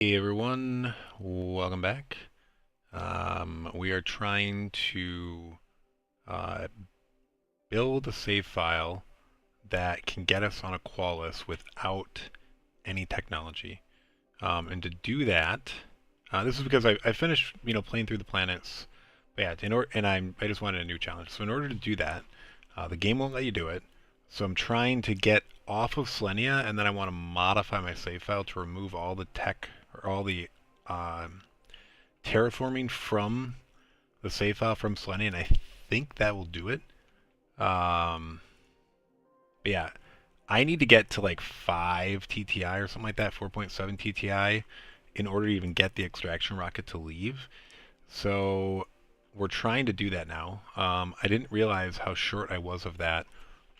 Hey everyone, welcome back. We are trying to uh, build a save file that can get us on Aqualis without any technology. And to do that, this is because I finished, playing through the planets. But yeah, I just wanted a new challenge. So in order to do that, the game won't let you do it. So I'm trying to get off of Selenea, and then I want to modify my save file to remove all the tech or all the um, terraforming from the save file from Selenium, and I think that will do it. Um, but yeah, I need to get to like 5 TTI or something like that, 4.7 TTI, in order to even get the extraction rocket to leave. So we're trying to do that now. I didn't realize how short I was of that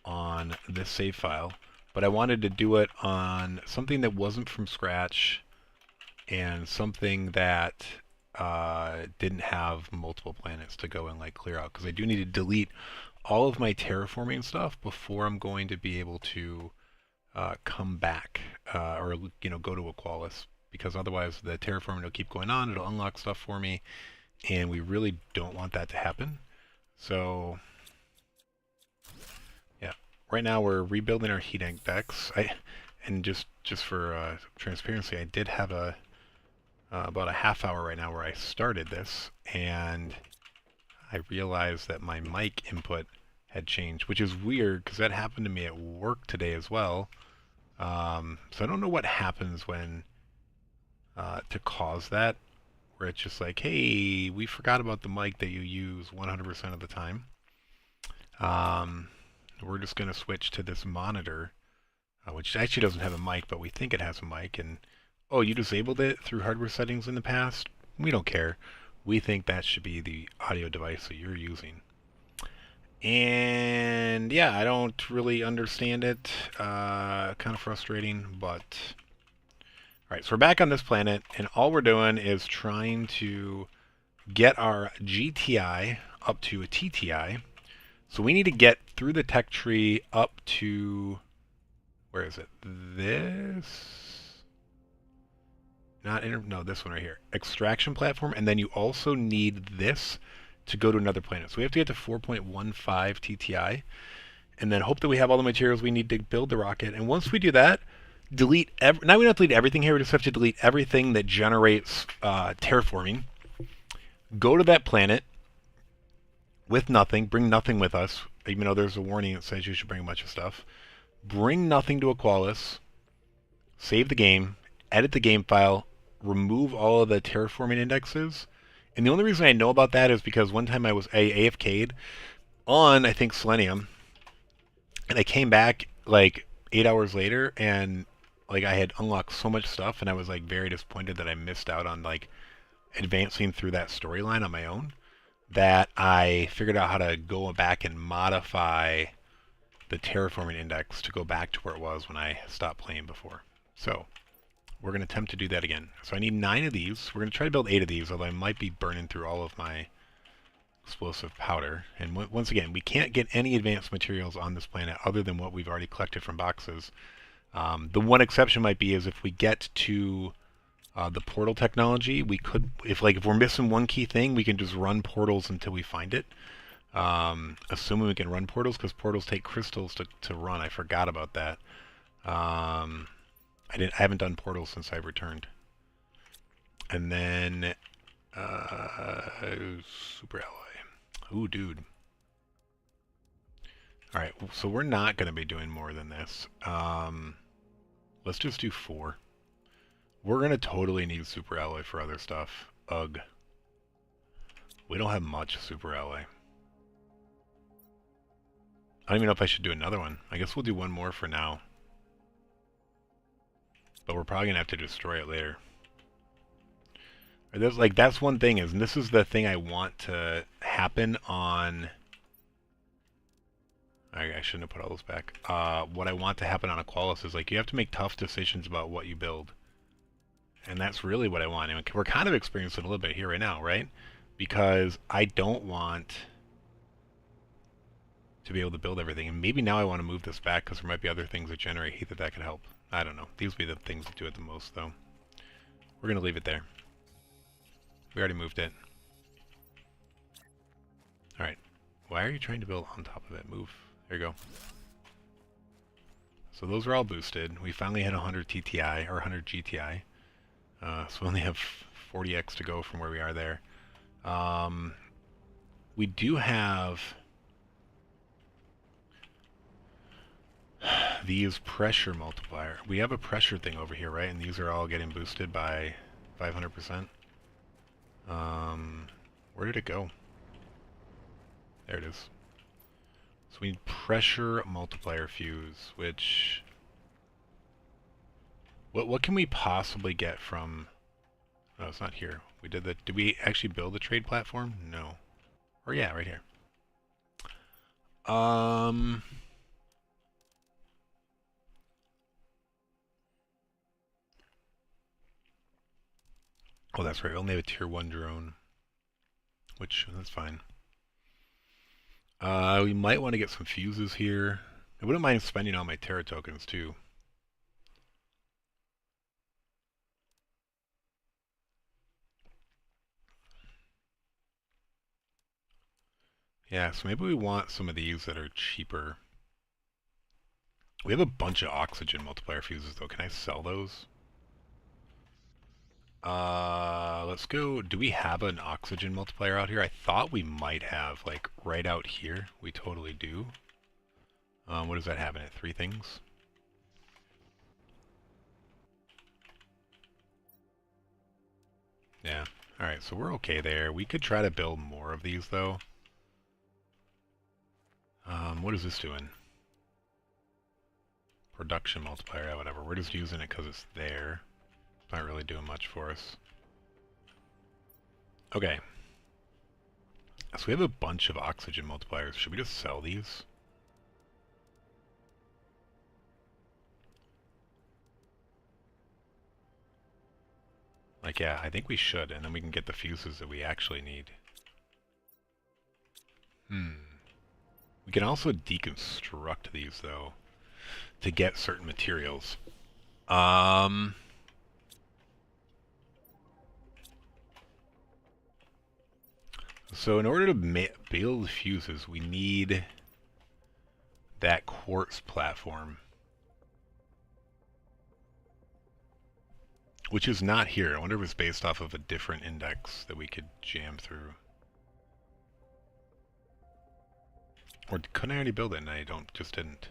on this save file, but I wanted to do it on something that wasn't from scratch and something that didn't have multiple planets to go and like clear out, because I do need to delete all of my terraforming stuff before I'm going to be able to come back or go to Aqualis, because otherwise the terraforming will keep going on. It'll unlock stuff for me, and we really don't want that to happen. So yeah, right now we're rebuilding our heat index. And just for transparency, I did have about a half hour right now where I started this, and I realized that my mic input had changed, which is weird because that happened to me at work today as well. So I don't know what happens when to cause that, where it's just like, hey, we forgot about the mic that you use 100% of the time. Um, we're just going to switch to this monitor, which actually doesn't have a mic, but we think it has a mic. And oh, you disabled it through hardware settings in the past? We don't care. We think that should be the audio device that you're using. And yeah, I don't really understand it. Kind of frustrating, but all right. So we're back on this planet, and all we're doing is trying to get our GTI up to a TTI. So we need to get through the tech tree up to, where is it? This? No, this one right here. Extraction platform, and then you also need this to go to another planet. So we have to get to 4.15 TTI, and then hope that we have all the materials we need to build the rocket. And once we do that, now we don't have to delete everything here. We just have to delete everything that generates terraforming. Go to that planet with nothing. Bring nothing with us, even though there's a warning that says you should bring a bunch of stuff. Bring nothing to Aqualis. Save the game. Edit the game file. Remove all of the terraforming indexes. And the only reason I know about that is because one time I was AFK'd on, I think, Selenium, and I came back like 8 hours later, and like I had unlocked so much stuff, and I was like very disappointed that I missed out on like advancing through that storyline on my own, that I figured out how to go back and modify the terraforming index to go back to where it was when I stopped playing before. So we're going to attempt to do that again. So I need 9 of these. We're going to try to build 8 of these, although I might be burning through all of my explosive powder. And once again, we can't get any advanced materials on this planet other than what we've already collected from boxes. The one exception might be is if we get to the portal technology, we could, if we're missing one key thing, we can just run portals until we find it. Assuming we can run portals, because portals take crystals to run. I forgot about that. I haven't done portals since I've returned. And then super alloy. Ooh, dude. All right, so we're not going to be doing more than this. Let's just do 4. We're going to totally need super alloy for other stuff. Ugh. We don't have much super alloy. I don't even know if I should do another one. I guess we'll do one more for now. But we're probably going to have to destroy it later. That's one thing and this is the thing I want to happen on... I shouldn't have put all those back. What I want to happen on Aqualis is you have to make tough decisions about what you build. And that's really what I want. I mean, we're kind of experiencing a little bit here right now, right? Because I don't want to be able to build everything. And maybe now I want to move this back because there might be other things that generate heat that could help. I don't know. These would be the things that do it the most, though. We're going to leave it there. We already moved it. Alright. Why are you trying to build on top of it? Move. There you go. So those are all boosted. We finally hit 100 TTI, or 100 GTI. So we only have 40x to go from where we are there. We do have these pressure multiplier. We have a pressure thing over here, right? And these are all getting boosted by 500%. Where did it go? There it is. So we need pressure multiplier fuse, which... What can we possibly get from... Oh, it's not here. We did the... Did we actually build the trade platform? No. Or yeah, right here. Oh, that's right. We only have a tier 1 drone. Which, that's fine. We might want to get some fuses here. I wouldn't mind spending all my Terra tokens, too. Yeah, so maybe we want some of these that are cheaper. We have a bunch of oxygen multiplier fuses, though. Can I sell those? Let's go. Do we have an oxygen multiplier out here? I thought we might have, like, right out here. We totally do. What does that have in it? 3 things? Yeah. Alright, so we're okay there. We could try to build more of these, though. What is this doing? Production multiplier, yeah, whatever. We're just using it because it's there. It's not really doing much for us. Okay. So we have a bunch of oxygen multipliers. Should we just sell these? Like, yeah, I think we should, and then we can get the fuses that we actually need. We can also deconstruct these, though, to get certain materials. So in order to build fuses, we need that quartz platform. Which is not here. I wonder if it's based off of a different index that we could jam through. Or couldn't I already build it and I just didn't?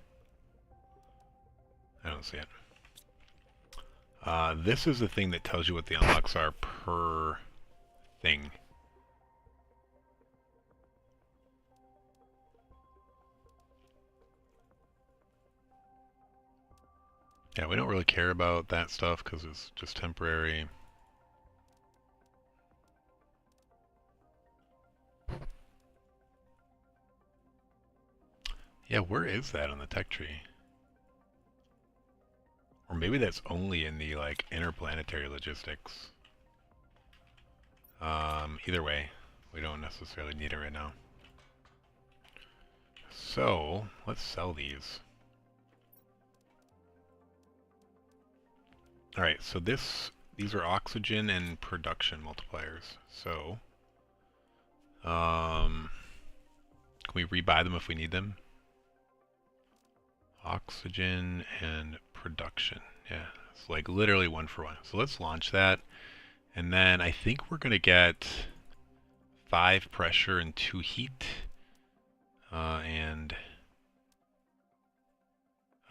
I don't see it. This is the thing that tells you what the unlocks are per thing. Yeah, we don't really care about that stuff because it's just temporary. Yeah, where is that on the tech tree? Or maybe that's only in the, like, interplanetary logistics. Either way, we don't necessarily need it right now. So, let's sell these. Alright, so these are oxygen and production multipliers. So, can we rebuy them if we need them? Oxygen and production. Yeah, it's like literally 1 for 1. So let's launch that. And then I think we're going to get 5 pressure and 2 heat.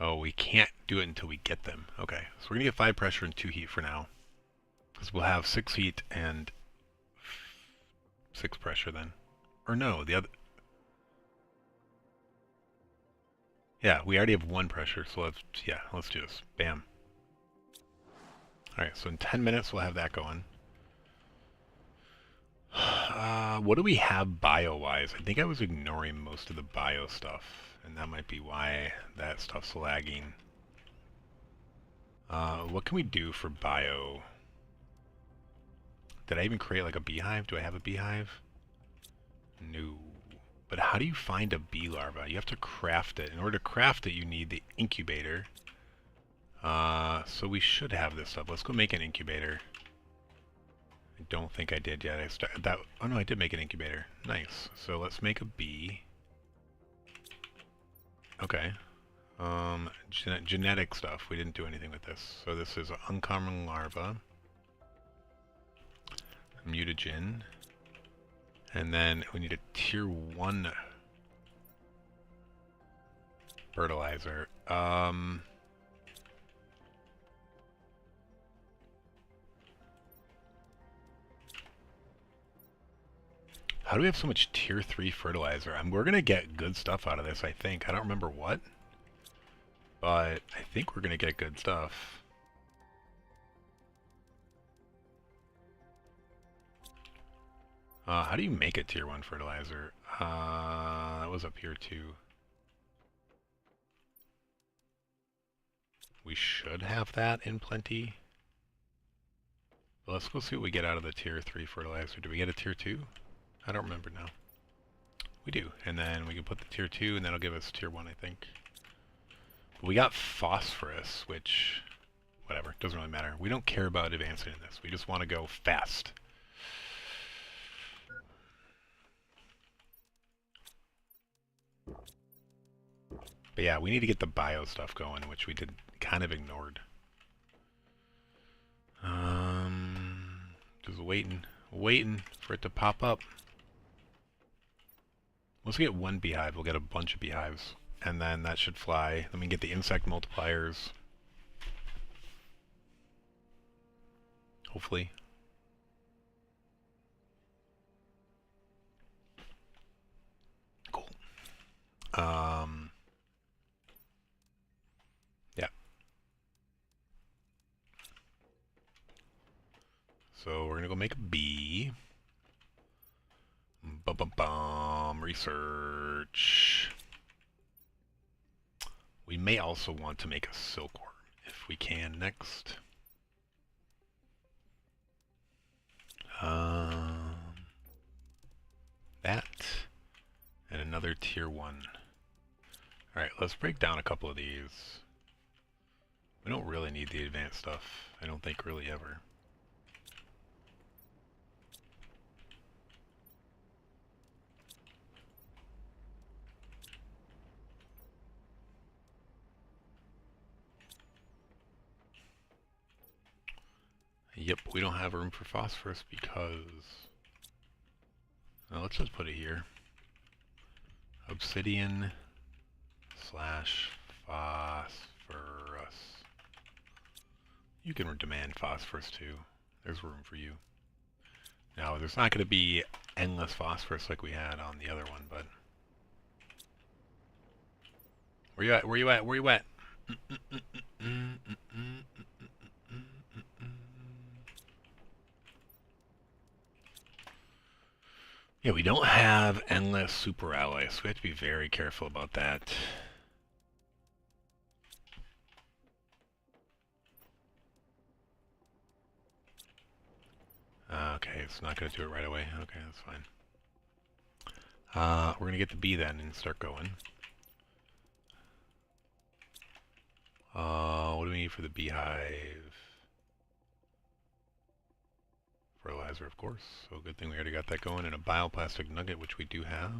Oh, we can't do it until we get them. Okay, so we're going to get 5 pressure and 2 heat for now. Because we'll have 6 heat and 6 pressure then. Or no, the other... Yeah, we already have 1 pressure, so let's do this. Bam. Alright, so in 10 minutes we'll have that going. What do we have bio-wise? I think I was ignoring most of the bio stuff, and that might be why that stuff's lagging. What can we do for bio? Did I even create like a beehive? Do I have a beehive? No. But how do you find a bee larva? You have to craft it. In order to craft it, you need the incubator. So we should have this stuff. Let's go make an incubator. don't think I did yet. I started that. Oh no, I did make an incubator. Nice. So let's make a bee. Okay. Genetic stuff. We didn't do anything with this. So this is an uncommon larva. Mutagen. And then we need a tier 1 fertilizer. How do we have so much tier 3 fertilizer? We're gonna get good stuff out of this, I think. I don't remember what, but I think we're gonna get good stuff. How do you make a tier 1 fertilizer? That was up here too. We should have that in plenty. But let's go see what we get out of the tier 3 fertilizer. Do we get a tier 2? I don't remember now. We do. And then we can put the tier 2 and that'll give us tier 1, I think. But we got phosphorus, which, whatever, doesn't really matter. We don't care about advancing in this. We just want to go fast. But yeah, we need to get the bio stuff going, which we did kind of ignored. Just waiting for it to pop up. Once we get one beehive, we'll get a bunch of beehives. And then that should fly. Then we can get the insect multipliers. Hopefully. Cool. Yeah. So we're gonna go make a bee. Research. We may also want to make a silkworm if we can next. That and another tier 1. Alright, let's break down a couple of these. We don't really need the advanced stuff. I don't think really ever. Yep, we don't have room for phosphorus because... Now let's just put it here. Obsidian / phosphorus. You can demand phosphorus too. There's room for you. Now, there's not going to be endless phosphorus like we had on the other one, but... Where you at? Where you at? Where you at? Yeah, we don't have endless super alloys, so we have to be very careful about that. Okay, it's not going to do it right away. Okay, that's fine. We're going to get the bee then and start going. What do we need for the beehive? Fertilizer, of course. So good thing we already got that going. And a bioplastic nugget, which we do have.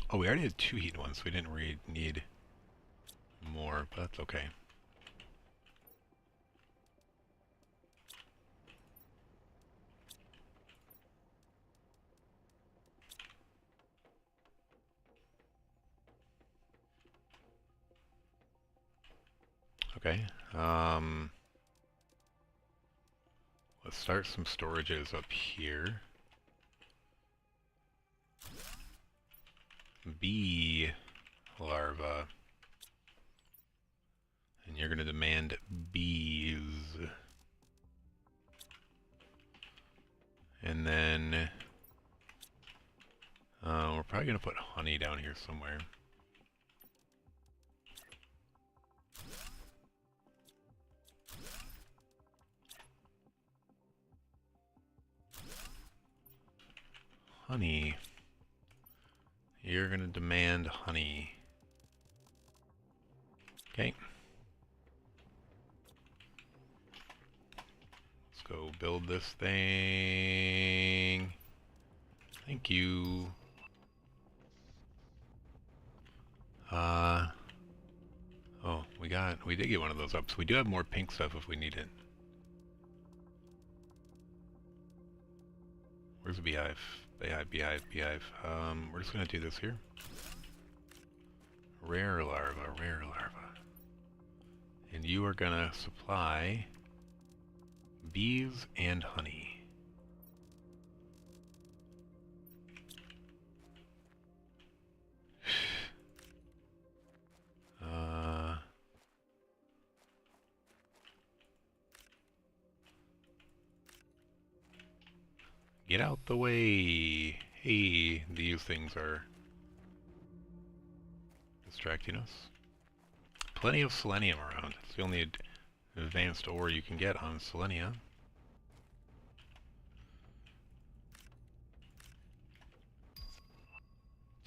Oh, we already had 2 heat ones, so we didn't really need more, but that's okay. Okay. Let's start some storages up here. Bee larva. And you're going to demand bees. And then we're probably going to put honey down here somewhere. Honey. You're going to demand honey. Okay. build this thing. Thank you. Oh, we did get one of those up, so we do have more pink stuff if we need it. Where's the beehive? Beehive. We're just gonna do this here. Rare larva. And you are gonna supply bees and honey. Get out the way. Hey, these things are distracting us. Plenty of selenium around. It's the only advanced ore you can get on Selenea.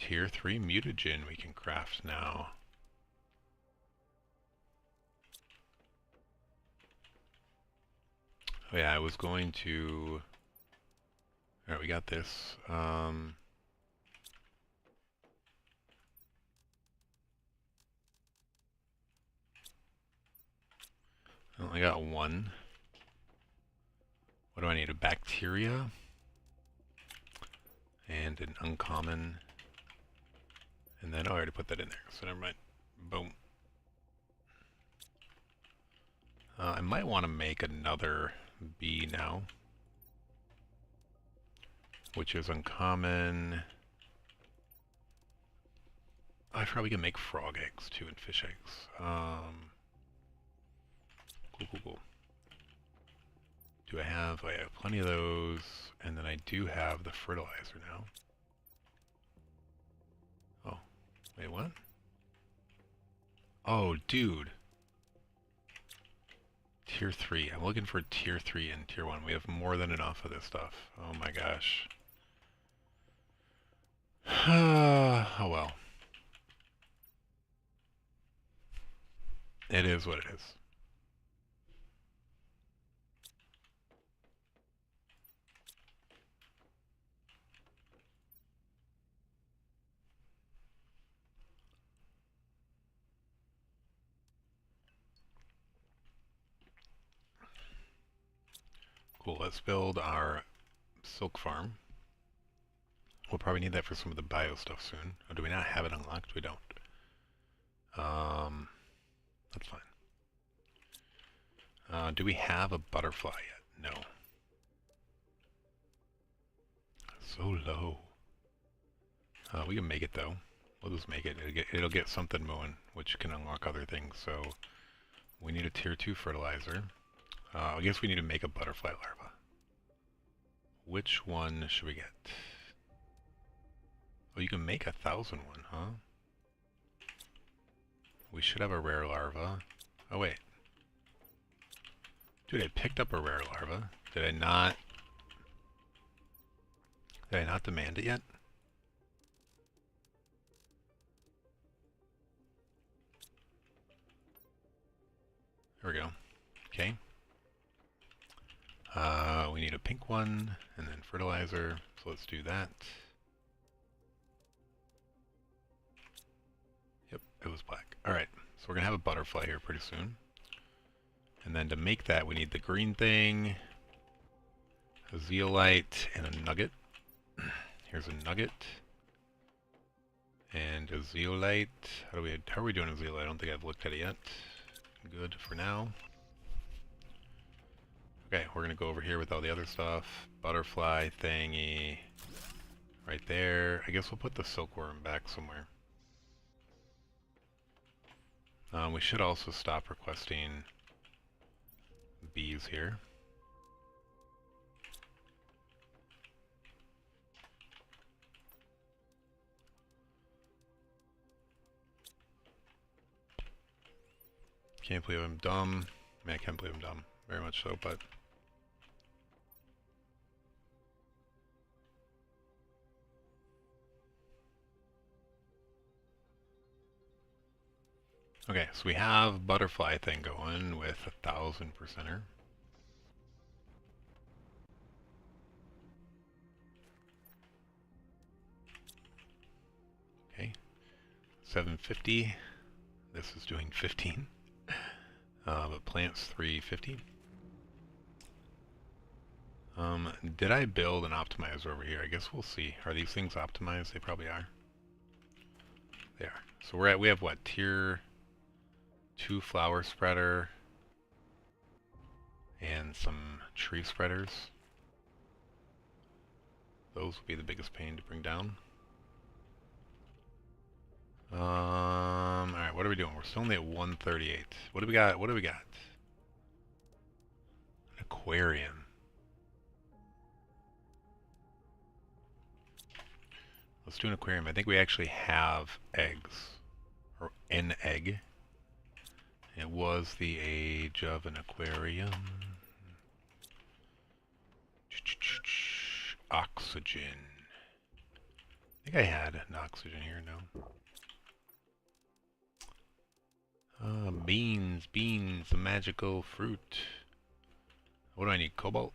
Tier 3 mutagen we can craft now. Oh yeah, I was going to... Alright, we got this. I only got one. What do I need? A bacteria? And an uncommon. And then, oh, I already put that in there, so never mind. Boom. I might want to make another bee now, which is uncommon. I probably can make frog eggs too and fish eggs. Cool. Do I have? I have plenty of those, and then I do have the fertilizer now. Oh, wait, what? Oh, dude. Tier 3. I'm looking for Tier 3 and Tier 1. We have more than enough of this stuff. Oh my gosh. Oh well. It is what it is. Cool, let's build our silk farm. We'll probably need that for some of the bio stuff soon. Oh, do we not have it unlocked? We don't. That's fine. Do we have a butterfly yet? No. So low. We can make it though. We'll just make it. It'll get something moving, which can unlock other things. So we need a Tier 2 fertilizer. I guess we need to make a butterfly larva. Which one should we get? Oh, you can make 1,000 one, huh? We should have a rare larva. Oh, wait. Dude, I picked up a rare larva. Did I not demand it yet? There we go. Okay. We need a pink one, and then fertilizer, so let's do that. Yep, it was black. Alright, so we're gonna have a butterfly here pretty soon. And then to make that, we need the green thing, a zeolite, and a nugget. Here's a nugget. And a zeolite. How are we doing a zeolite? I don't think I've looked at it yet. Good for now. Okay, we're gonna go over here with all the other stuff. Butterfly thingy. Right there. I guess we'll put the silkworm back somewhere. We should also stop requesting bees here. Can't believe I'm dumb. I mean, I can't believe I'm dumb. Very much so, but... Okay, so we have butterfly thing going with 1,000%er. 750. This is doing 15. But plants 350. Did I build an optimizer over here? I guess we'll see. Are these things optimized? They probably are. They are. So we have what? Tier 2 flower spreader and some tree spreaders. Those will be the biggest pain to bring down. Alright, what are we doing? We're still only at 138. What do we got? What do we got? An aquarium. Let's do an aquarium. I think we actually have eggs. Or an egg. It was the age of an aquarium. Oxygen. I think I had an oxygen here, no. Beans, a magical fruit. What do I need? Cobalt?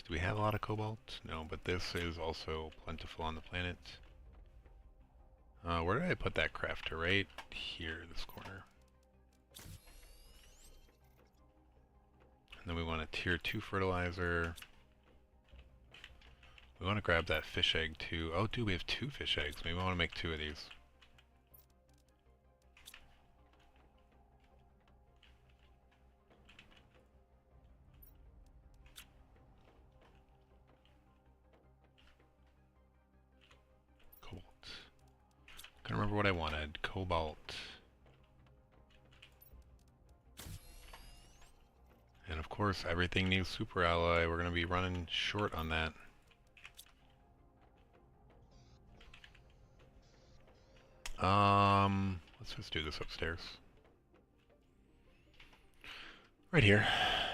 Do we have a lot of cobalt? No, but this is also plentiful on the planet. Where did I put that crafter? Right here, this corner. And then we want a tier 2 fertilizer. We want to grab that fish egg too. Oh, dude, we have 2 fish eggs. Maybe I want to make 2 of these. Cobalt. Can't remember what I wanted. Cobalt. And of course, everything needs super alloy. We're going to be running short on that. Let's just do this upstairs. Right here.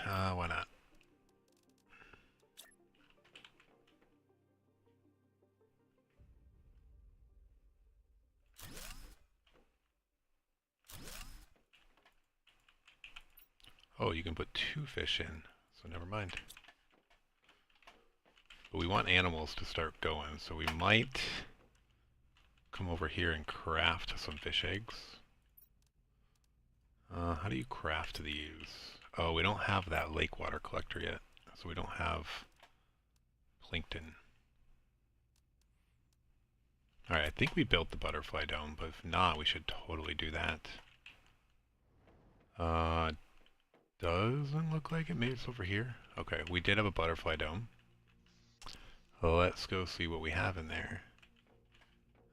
Why not? Oh, you can put 2 fish in, so never mind. But we want animals to start going, so we might come over here and craft some fish eggs. How do you craft these? Oh, we don't have that lake water collector yet, so we don't have plankton. Alright, I think we built the butterfly dome, but if not, we should totally do that. Doesn't look like it. Maybe it's over here. Okay, we did have a butterfly dome. Let's go see what we have in there.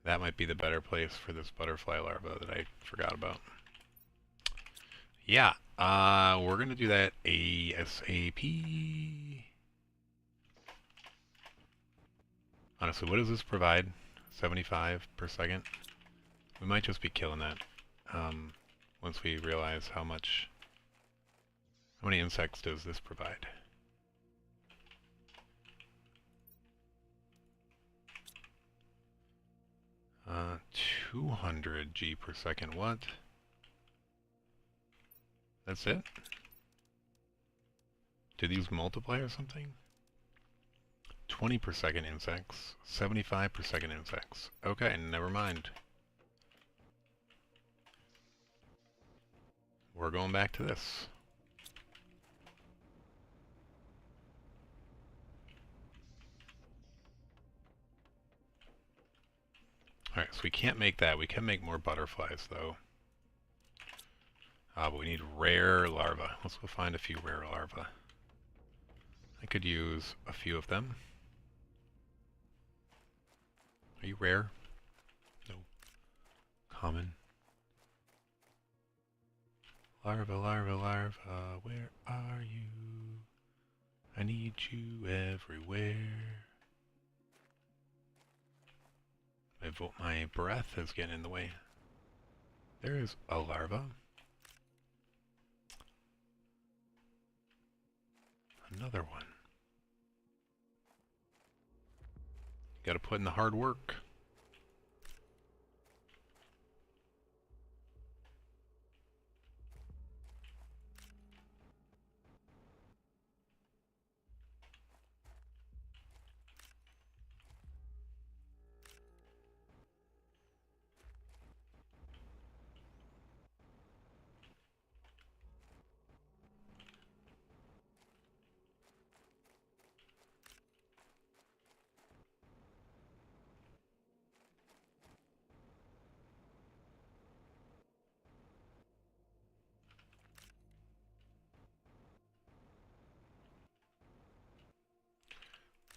That might be the better place for this butterfly larva that I forgot about. Yeah, we're gonna do that ASAP. Honestly, what does this provide? 75 per second? We might just be killing that once we realize how many insects does this provide? Uh, 200 G per second. What? That's it? Do these multiply or something? 20 per second insects. 75 per second insects. Okay, never mind. We're going back to this. Alright, so we can't make that. We can make more butterflies, though. But we need rare larvae. Let's go find a few rare larvae. I could use a few of them. Are you rare? No. Common. Larva, larva, larva, where are you? I need you everywhere. My breath is getting in the way. There is a larva. Another one. You gotta put in the hard work.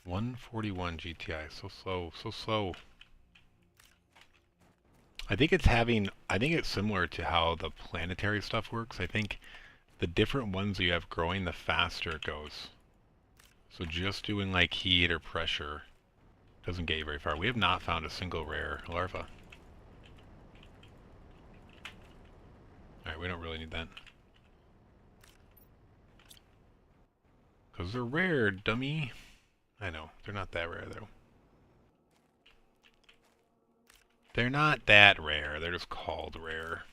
141 GTI. So slow, so slow. I think it's similar to how the planetary stuff works. I think the different ones you have growing, the faster it goes. So just doing like heat or pressure doesn't get you very far. We have not found a single rare larva. Alright, we don't really need that. Because they're rare, dummy. I know, they're not that rare though. They're not that rare, they're just called rare.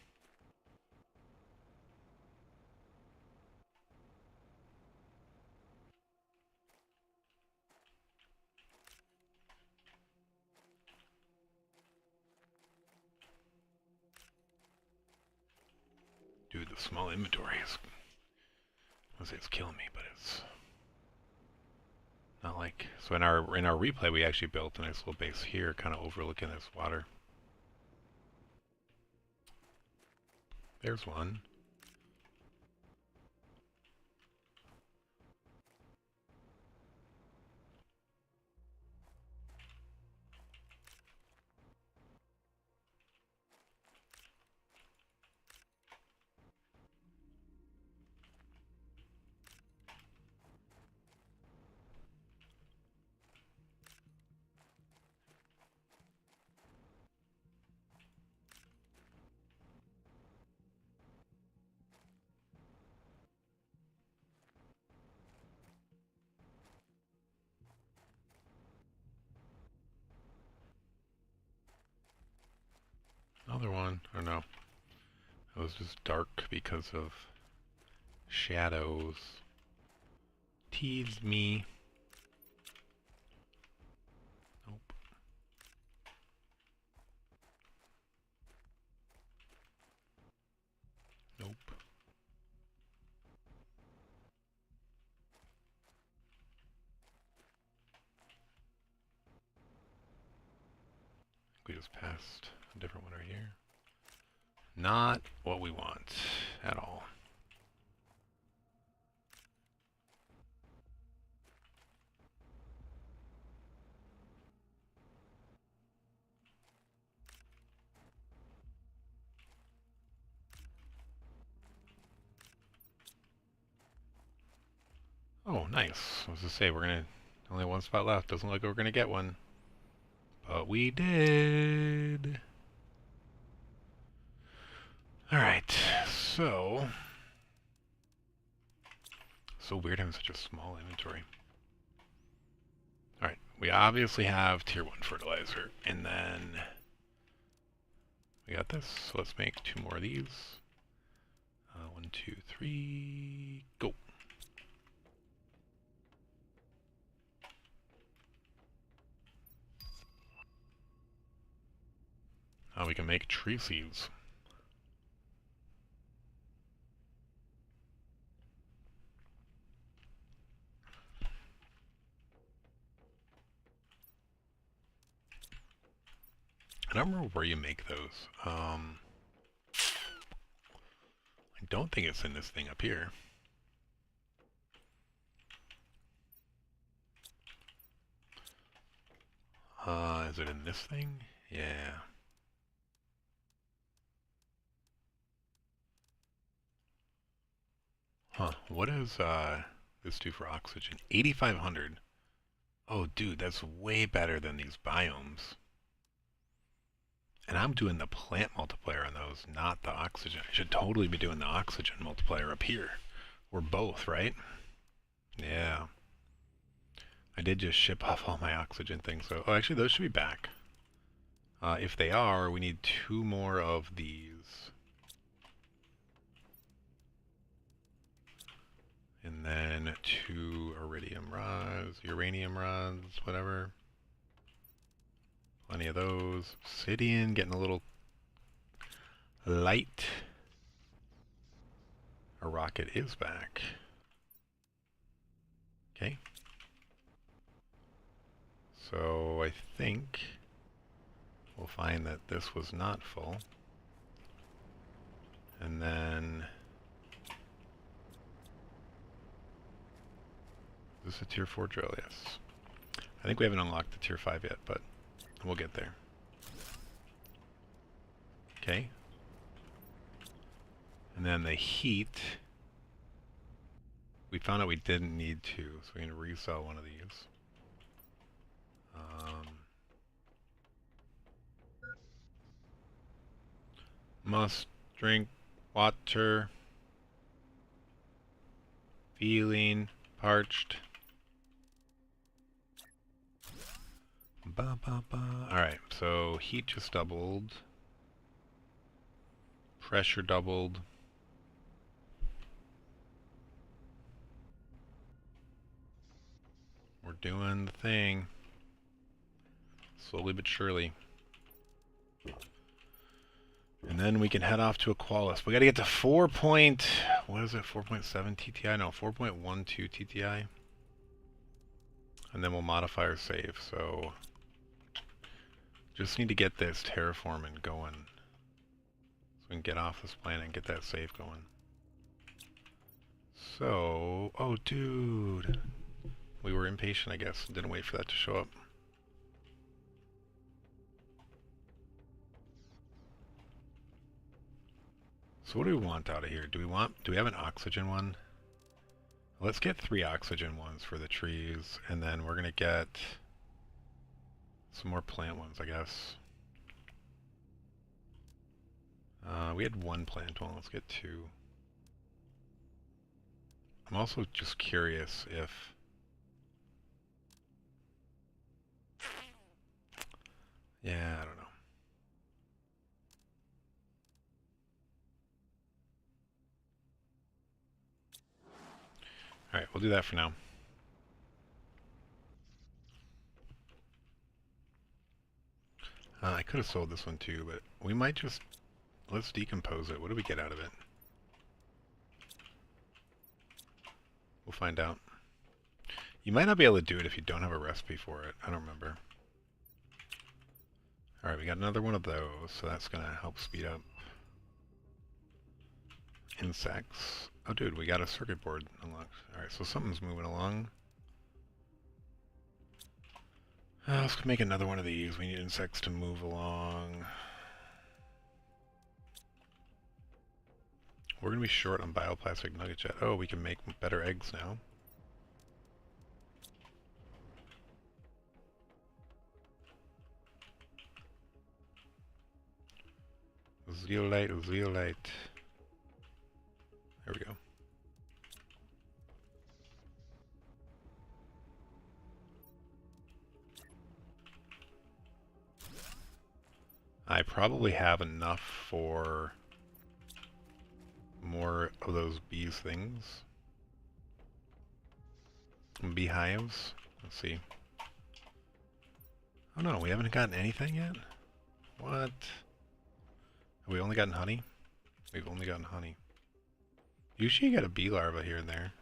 Dude, the small inventory is... I was gonna say it's killing me, but it's... not like... So in our replay we actually built a nice little base here, kind of overlooking this water. There's one. Another one. Or no. It was just dark because of shadows. Teased me. Nope. Nope. We just passed a different one right here. Not what we want at all. Oh, nice. I was to say, only one spot left. Doesn't look like we're gonna get one. But we did. Alright, so weird having such a small inventory. Alright, we obviously have tier 1 fertilizer, and then we got this, so let's make 2 more of these. 1, 2, 3, go! Now we can make tree seeds. I don't remember where you make those. I don't think it's in this thing up here. Is it in this thing? Yeah. Huh, what does this do for oxygen? 8,500. Oh, dude, that's way better than these biomes. And I'm doing the plant multiplier on those, not the oxygen. I should totally be doing the oxygen multiplier up here. We're both, right? Yeah. I did just ship off all my oxygen things, so... Oh, actually, those should be back. If they are, we need 2 more of these. And then 2 iridium rods, uranium rods, whatever. Plenty of those. Obsidian, getting a little light. Our rocket is back. Okay. So I think we'll find that this was not full. And then... Is this a tier 4 drill? Yes. I think we haven't unlocked the tier 5 yet, but we'll get there. Okay. And then the heat, we found out we didn't need to, so we're going to resell one of these. Must drink water. Feeling parched. Ba, ba, ba. Alright, so heat just doubled. Pressure doubled. We're doing the thing. Slowly but surely. And then we can head off to Aqualis. We gotta get to 4.7 TTI? No, 4.12 TTI. And then we'll modify our save. So just need to get this terraforming going. So we can get off this planet and get that save going. So, oh dude. We were impatient, I guess, and didn't wait for that to show up. So what do we want out of here? Do we have an oxygen one? Let's get 3 oxygen ones for the trees, and then we're gonna get some more plant ones, I guess. We had 1 plant one, let's get 2. I'm also just curious if... Yeah, I don't know. Alright, we'll do that for now. I could have sold this one too, but we might just... Let's decompose it. What do we get out of it? We'll find out. You might not be able to do it if you don't have a recipe for it. I don't remember. Alright, we got another one of those, so that's going to help speed up insects. Oh dude, we got a circuit board unlocked. Alright, so something's moving along. Let's make another one of these. We need insects to move along. We're going to be short on bioplastic nugget jet. Oh, we can make better eggs now. Zeolite, zeolite. There we go. I probably have enough for more of those bees things. Beehives. Let's see. Oh no, we haven't gotten anything yet? What? Have we only gotten honey? We've only gotten honey. Usually you get a bee larva here and there.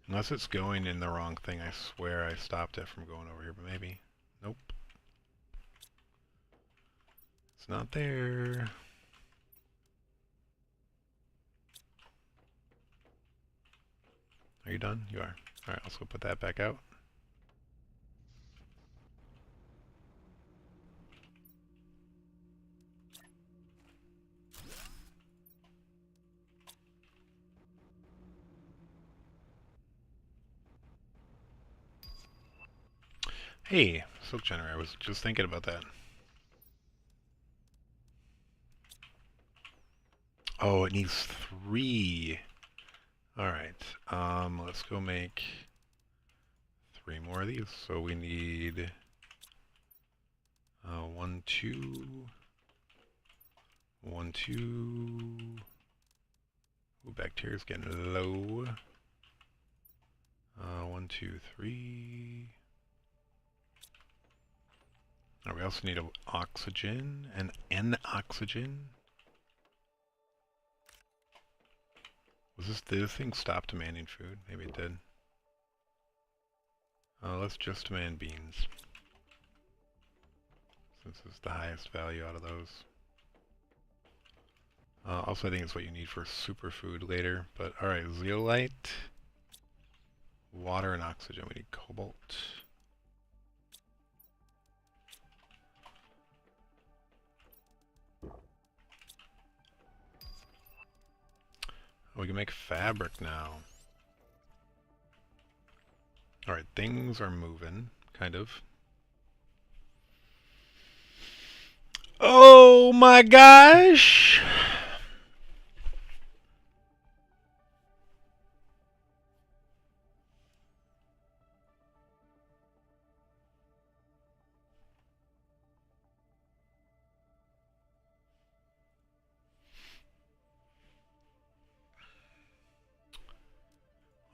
Unless it's going in the wrong thing, I swear I stopped it from going over here, but maybe. Nope. It's not there. Are you done? You are. Alright, let's go put that back out. Hey, silk generator. I was just thinking about that. Oh, it needs 3. Alright, let's go make 3 more of these. So we need 1, 2, 1, 2. Ooh, bacteria's getting low. 1, 2, 3. Now we also need oxygen and N oxygen. Did this thing stop demanding food? Maybe it did. Let's just demand beans. Since it's the highest value out of those. Also I think it's what you need for superfood later. But alright, zeolite, water and oxygen. We need cobalt. We can make fabric now. Alright, things are moving, kind of. Oh my gosh!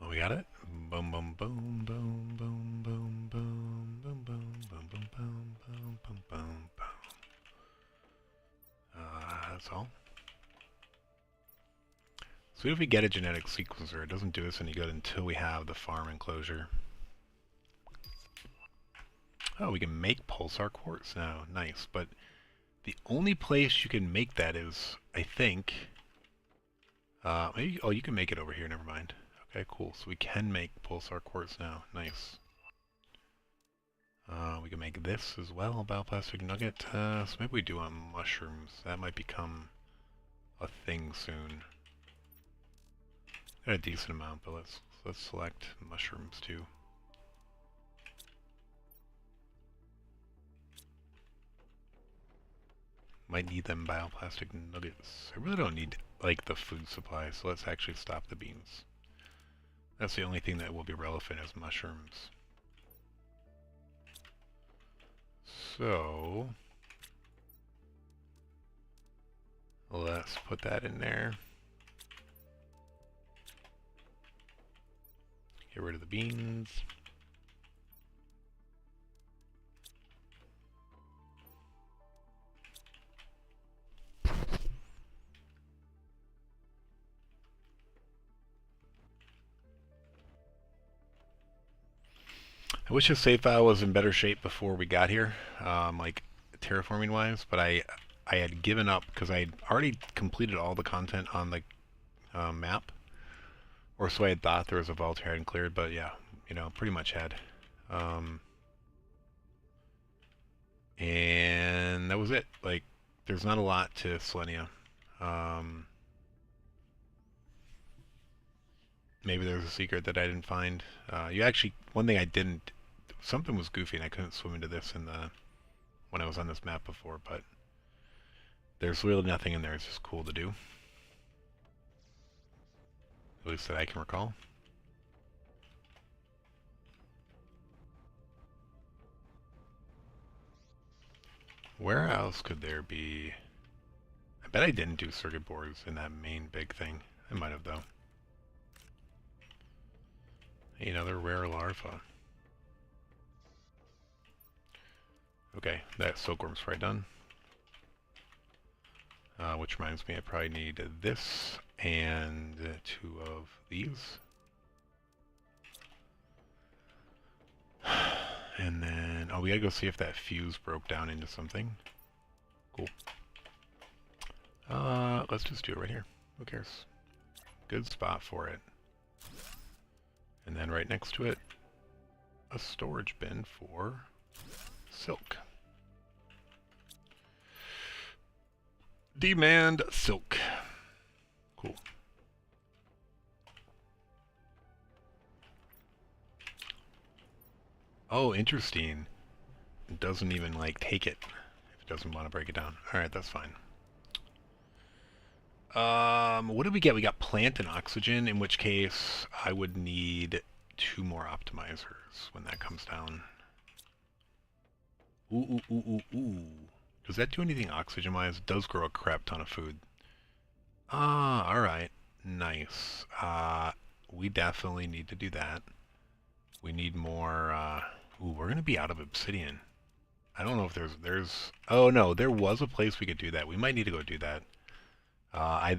Well, we got it. Boom, boom, boom, boom, boom, boom, boom, boom, boom, boom, boom, boom, boom, boom, boom, boom. That's all. So if we get a genetic sequencer, it doesn't do us any good until we have the farm enclosure. Oh, we can make pulsar quartz now. Nice, but the only place you can make that is, I think, maybe, oh, you can make it over here, never mind. Okay, cool. So we can make pulsar quartz now. Nice. We can make this as well, bioplastic nugget. So maybe we do on mushrooms. That might become a thing soon. Got a decent amount, but let's select mushrooms too. Might need them bioplastic nuggets. I really don't need like the food supply, so let's actually stop the beans. That's the only thing that will be relevant as mushrooms. So let's put that in there. Get rid of the beans. I wish the save file was in better shape before we got here, like terraforming wise, but I had given up because I had already completed all the content on the map, or so I had thought. There was a vault here I hadn't cleared, but yeah, you know, pretty much had. And that was it. Like, there's not a lot to Selenea. Maybe there's a secret that I didn't find. You actually, one thing I didn't, something was goofy and I couldn't swim into this in the when I was on this map before, but there's really nothing in there. It's just cool to do. At least that I can recall. Where else could there be? I bet I didn't do circuit boards in that main big thing. I might have though. Another rare larva. Okay, that silkworm's probably done. Which reminds me, I probably need this and 2 of these. And then, oh, we gotta go see if that fuse broke down into something. Cool. Let's just do it right here. Who cares? Good spot for it. And then right next to it, a storage bin for silk. Demand silk. Cool. Oh, interesting. It doesn't even like take it if it doesn't want to break it down. Alright, that's fine. What did we get? We got plant and oxygen, in which case I would need 2 more optimizers when that comes down. Ooh, ooh, ooh, ooh, ooh. Does that do anything oxygen-wise? It does grow a crap ton of food. Ah, alright. Nice. We definitely need to do that. We need more, ooh, we're gonna be out of obsidian. I don't know if there's... Oh no, there was a place we could do that. We might need to go do that.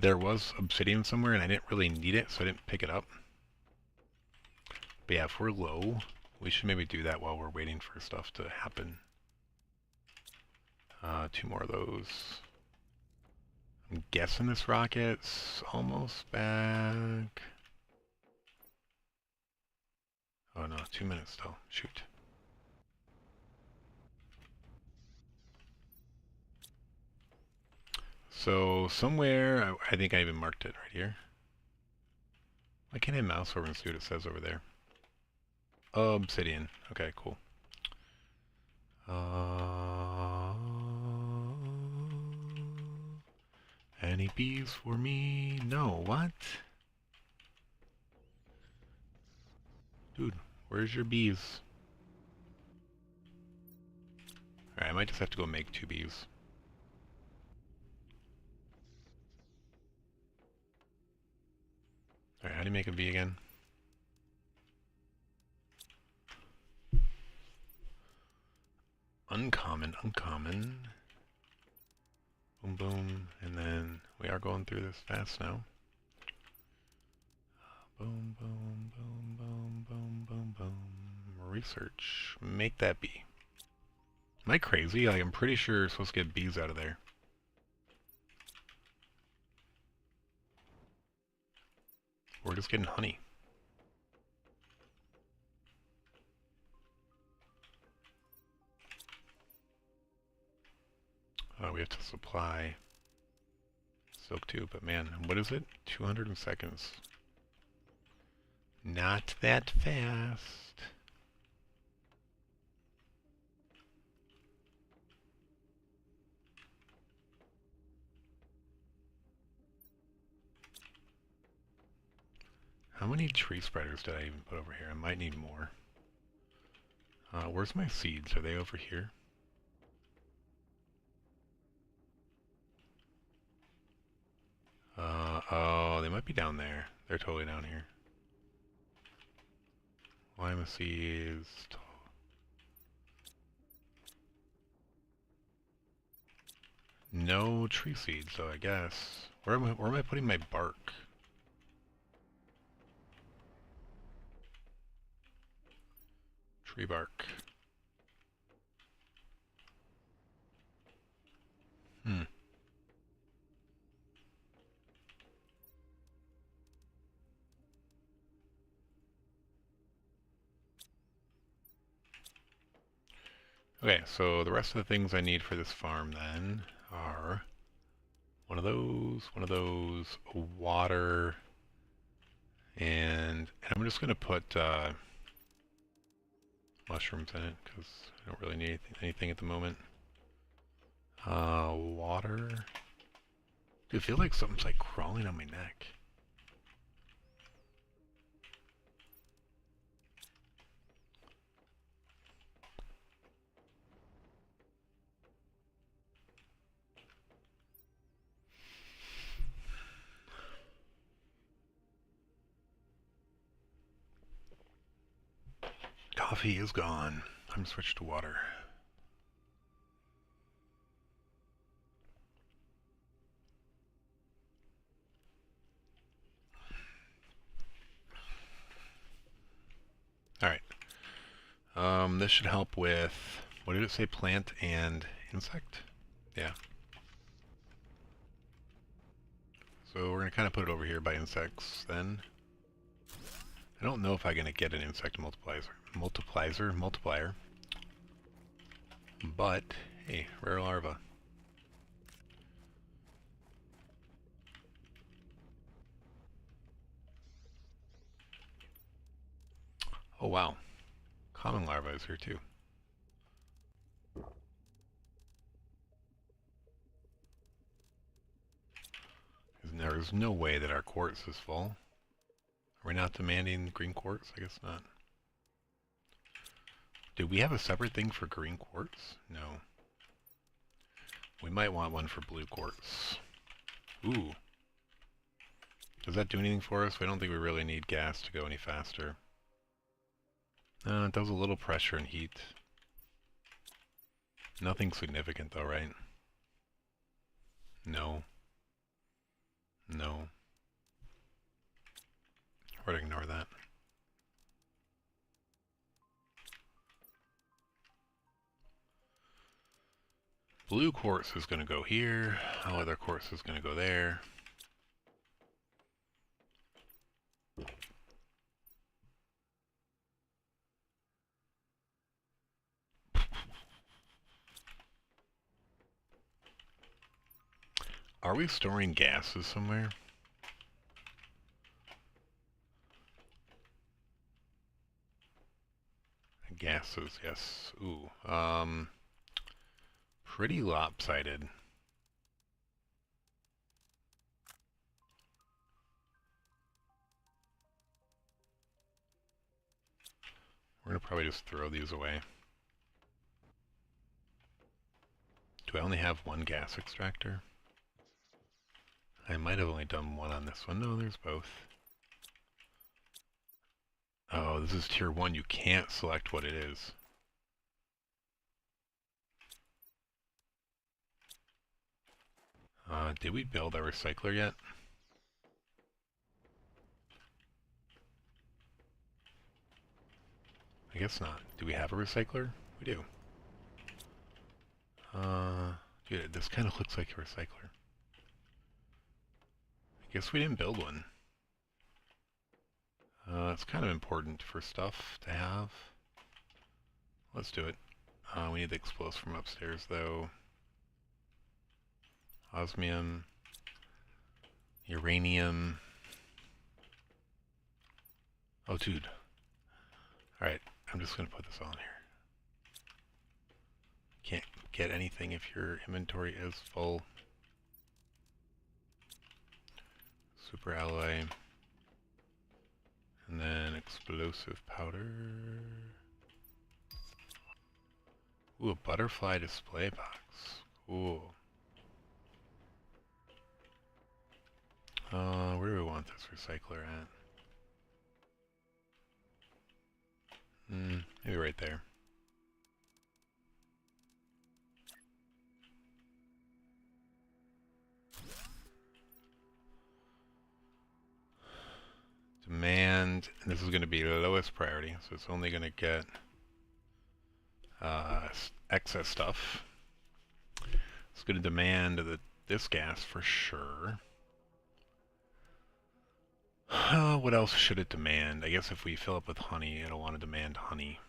There was obsidian somewhere and I didn't really need it, so I didn't pick it up. But yeah, if we're low, we should maybe do that while we're waiting for stuff to happen. 2 more of those. I'm guessing this rocket's almost back. Oh no, 2 minutes still. Shoot. So somewhere, I think I even marked it right here. Why can't I mouse over and see what it says over there? Oh, obsidian. Okay, cool. Any bees for me? No, what? Dude, where's your bees? Alright, I might just have to go make 2 bees. Alright, how do you make a bee again? Uncommon, uncommon. Boom, boom. And then we are going through this fast now. Boom, boom, boom, boom, boom, boom, boom. Research. Make that bee. Am I crazy? Like, I'm pretty sure you're supposed to get bees out of there. We're just getting honey. We have to supply silk too, but man, what is it? 200 seconds. Not that fast. How many tree spreaders did I even put over here? I might need more. Where's my seeds? Are they over here? Oh, they might be down there. They're totally down here. Lima seeds. No tree seeds, though, I guess. Where am I putting my bark? Tree bark. Hmm. Okay, so the rest of the things I need for this farm then are one of those, water, and I'm just going to put mushrooms in it because I don't really need anything at the moment. Water. Dude, I feel like something's like crawling on my neck. Coffee is gone. I'm switched to water. Alright. This should help with, what did it say, plant and insect? Yeah. So we're going to kind of put it over here by insects then. I don't know if I'm going to get an insect multiplier. But, hey, rare larva. Oh wow, common larva is here too. There's no way that our quartz is full. Are we not demanding green quartz? I guess not. Do we have a separate thing for green quartz? No. We might want one for blue quartz. Ooh. Does that do anything for us? I don't think we really need gas to go any faster. It does a little pressure and heat. Nothing significant though, right? No. No. We're gonna ignore that. Blue quartz is going to go here. All other quartz is going to go there. Are we storing gases somewhere? gases, yes. Ooh, pretty lopsided. We're gonna probably just throw these away. Do I only have one gas extractor? I might have only done one on this one. No, there's both. Oh, this is tier 1. You can't select what it is. Did we build our recycler yet? I guess not. Do we have a recycler? We do. Dude, this kind of looks like a recycler. I guess we didn't build one. It's kind of important for stuff to have. Let's do it. We need the explosive from upstairs, though. Osmium. Uranium. Oh, dude. Alright, I'm just going to put this on here. Can't get anything if your inventory is full. Super alloy. And then explosive powder. Ooh, a butterfly display box. Cool. Where do we want this recycler at? Maybe right there. Demand, and this is going to be the lowest priority, so it's only going to get excess stuff. It's going to demand this gas for sure. What else should it demand? I guess if we fill up with honey, it'll want to demand honey.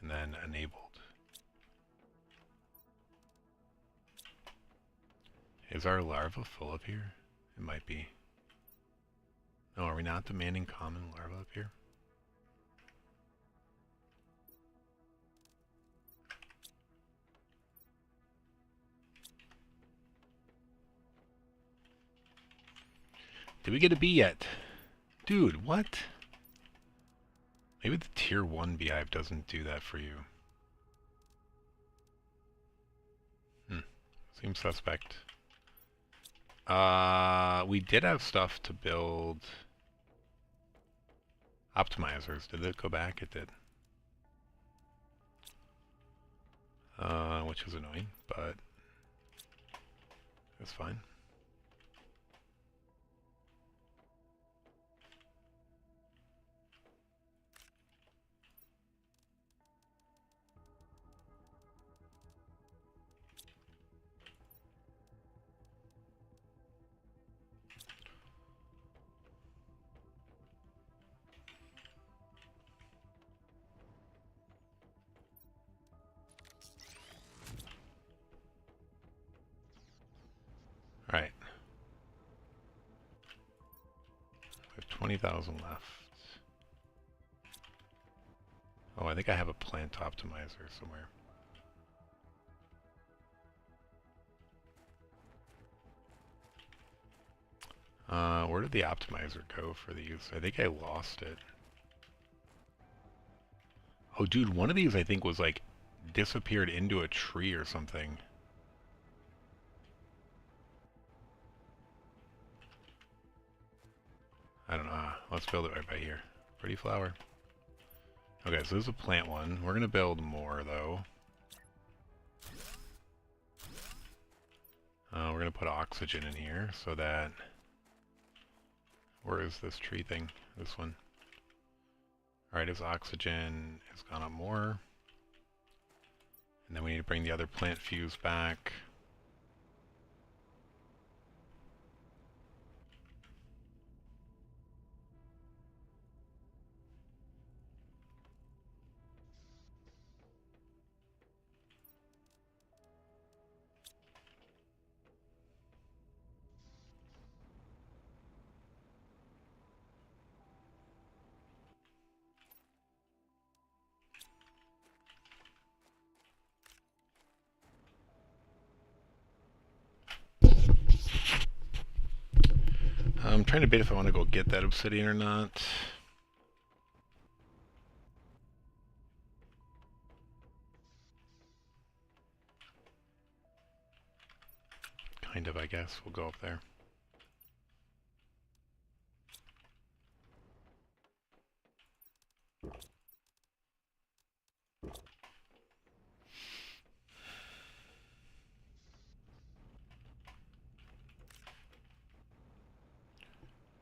And then enabled. Is our larva full up here? It might be. No, are we not demanding common larva up here? Did we get a bee yet? Dude, what? Maybe the tier 1 beehive doesn't do that for you. Seems suspect. We did have stuff to build optimizers. Did it go back? It did. Which is annoying, but it's fine. Alright. We have 20,000 left. Oh, I think I have a plant optimizer somewhere. Where did the optimizer go for these? I think I lost it. Oh, dude, one of these I think was like disappeared into a tree or something. I don't know. Let's build it right by here. Pretty flower. Okay, so this is a plant one. We're gonna build more though. We're gonna put oxygen in here so that... Where is this tree thing? This one. Alright, his oxygen has gone up more. And then we need to bring the other plant fuse back. trying to debate if I want to go get that obsidian or not. Kind of, I guess. We'll go up there.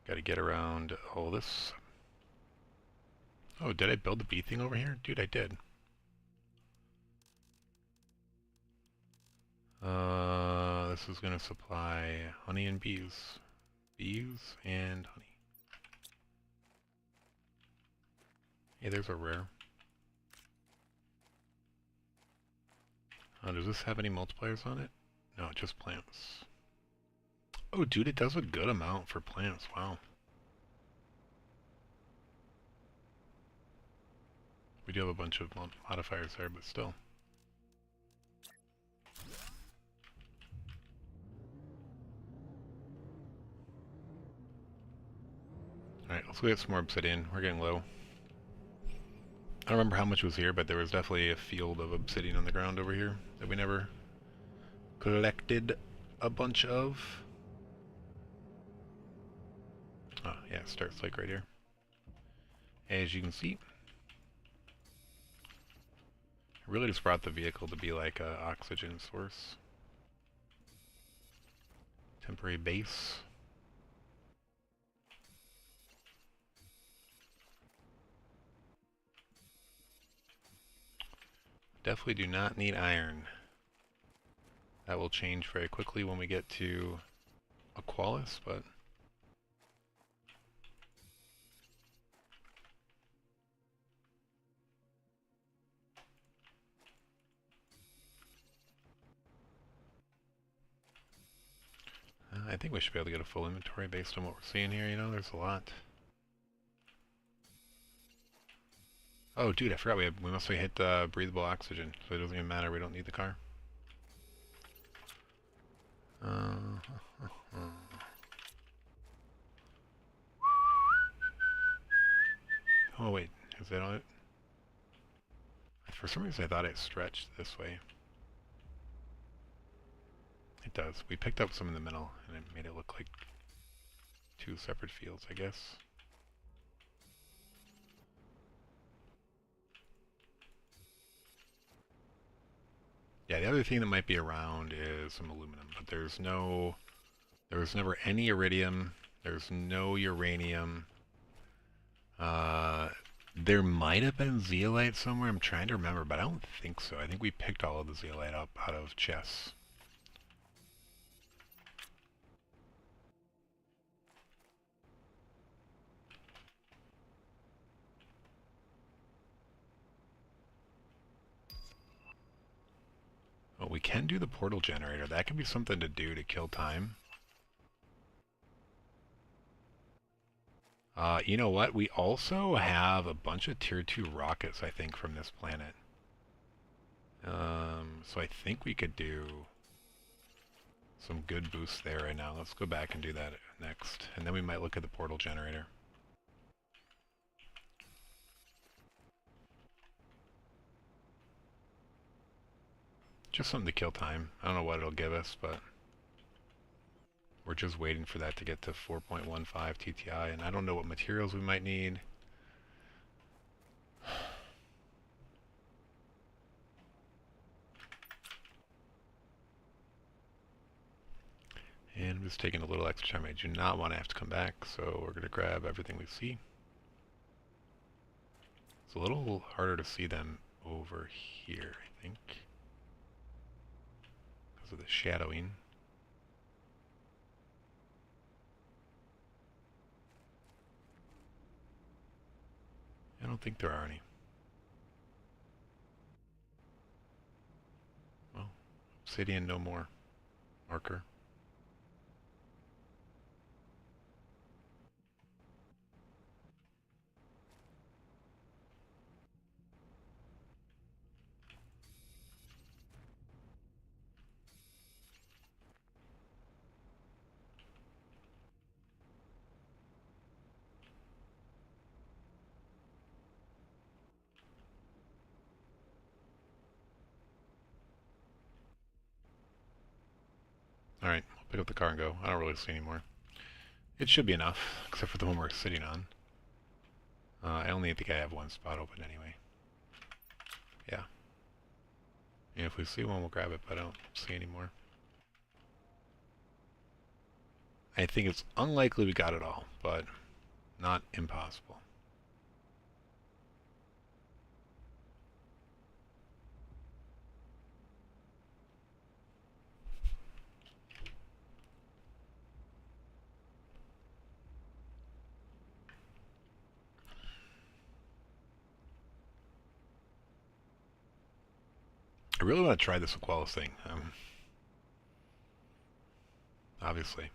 Got to get around all this. Oh, did I build the bee thing over here? Dude, I did. This is going to supply honey and bees. Bees and honey. Hey, there's a rare. Does this have any multipliers on it? No, just plants. Oh, dude, it does a good amount for plants. Wow. We do have a bunch of modifiers there, but still. Alright, let's go get some more obsidian. We're getting low. I don't remember how much was here, but there was definitely a field of obsidian on the ground over here that we never collected a bunch of. Oh, yeah, it starts like right here. As you can see, I really just brought the vehicle to be like an oxygen source. Temporary base. Definitely do not need iron. That will change very quickly when we get to Aqualis, but I think we should be able to get a full inventory based on what we're seeing here. You know, there's a lot. Oh, dude, I forgot we must have hit breathable oxygen, so it doesn't even matter. We don't need the car. Oh wait, is that on it? For some reason I thought it stretched this way. It does. We picked up some in the middle, and it made it look like two separate fields, I guess. Yeah, the other thing that might be around is some aluminum, but there was never any iridium, there's no uranium. There might have been zeolite somewhere, I'm trying to remember, but I don't think so. I think we picked all of the zeolite up out of chests. Well, we can do the portal generator. That could be something to do to kill time. You know what? We also have a bunch of tier 2 rockets, I think, from this planet. So I think we could do some good boosts there right now. Let's go back and do that next. And then we might look at the portal generator. Just something to kill time. I don't know what it'll give us, but we're just waiting for that to get to 4.15 TTI, and I don't know what materials we might need. And I'm just taking a little extra time. I do not want to have to come back, so we're going to grab everything we see. It's a little harder to see them over here, I think, because of the shadowing. I don't think there are any. Well, obsidian no more. Marker. Alright, I'll pick up the car and go. I don't really see any more. It should be enough, except for the one we're sitting on. I only think I have one spot open anyway. Yeah. And if we see one, we'll grab it, but I don't see any more. I think it's unlikely we got it all, but not impossible. I really want to try this Aqualis thing. Obviously.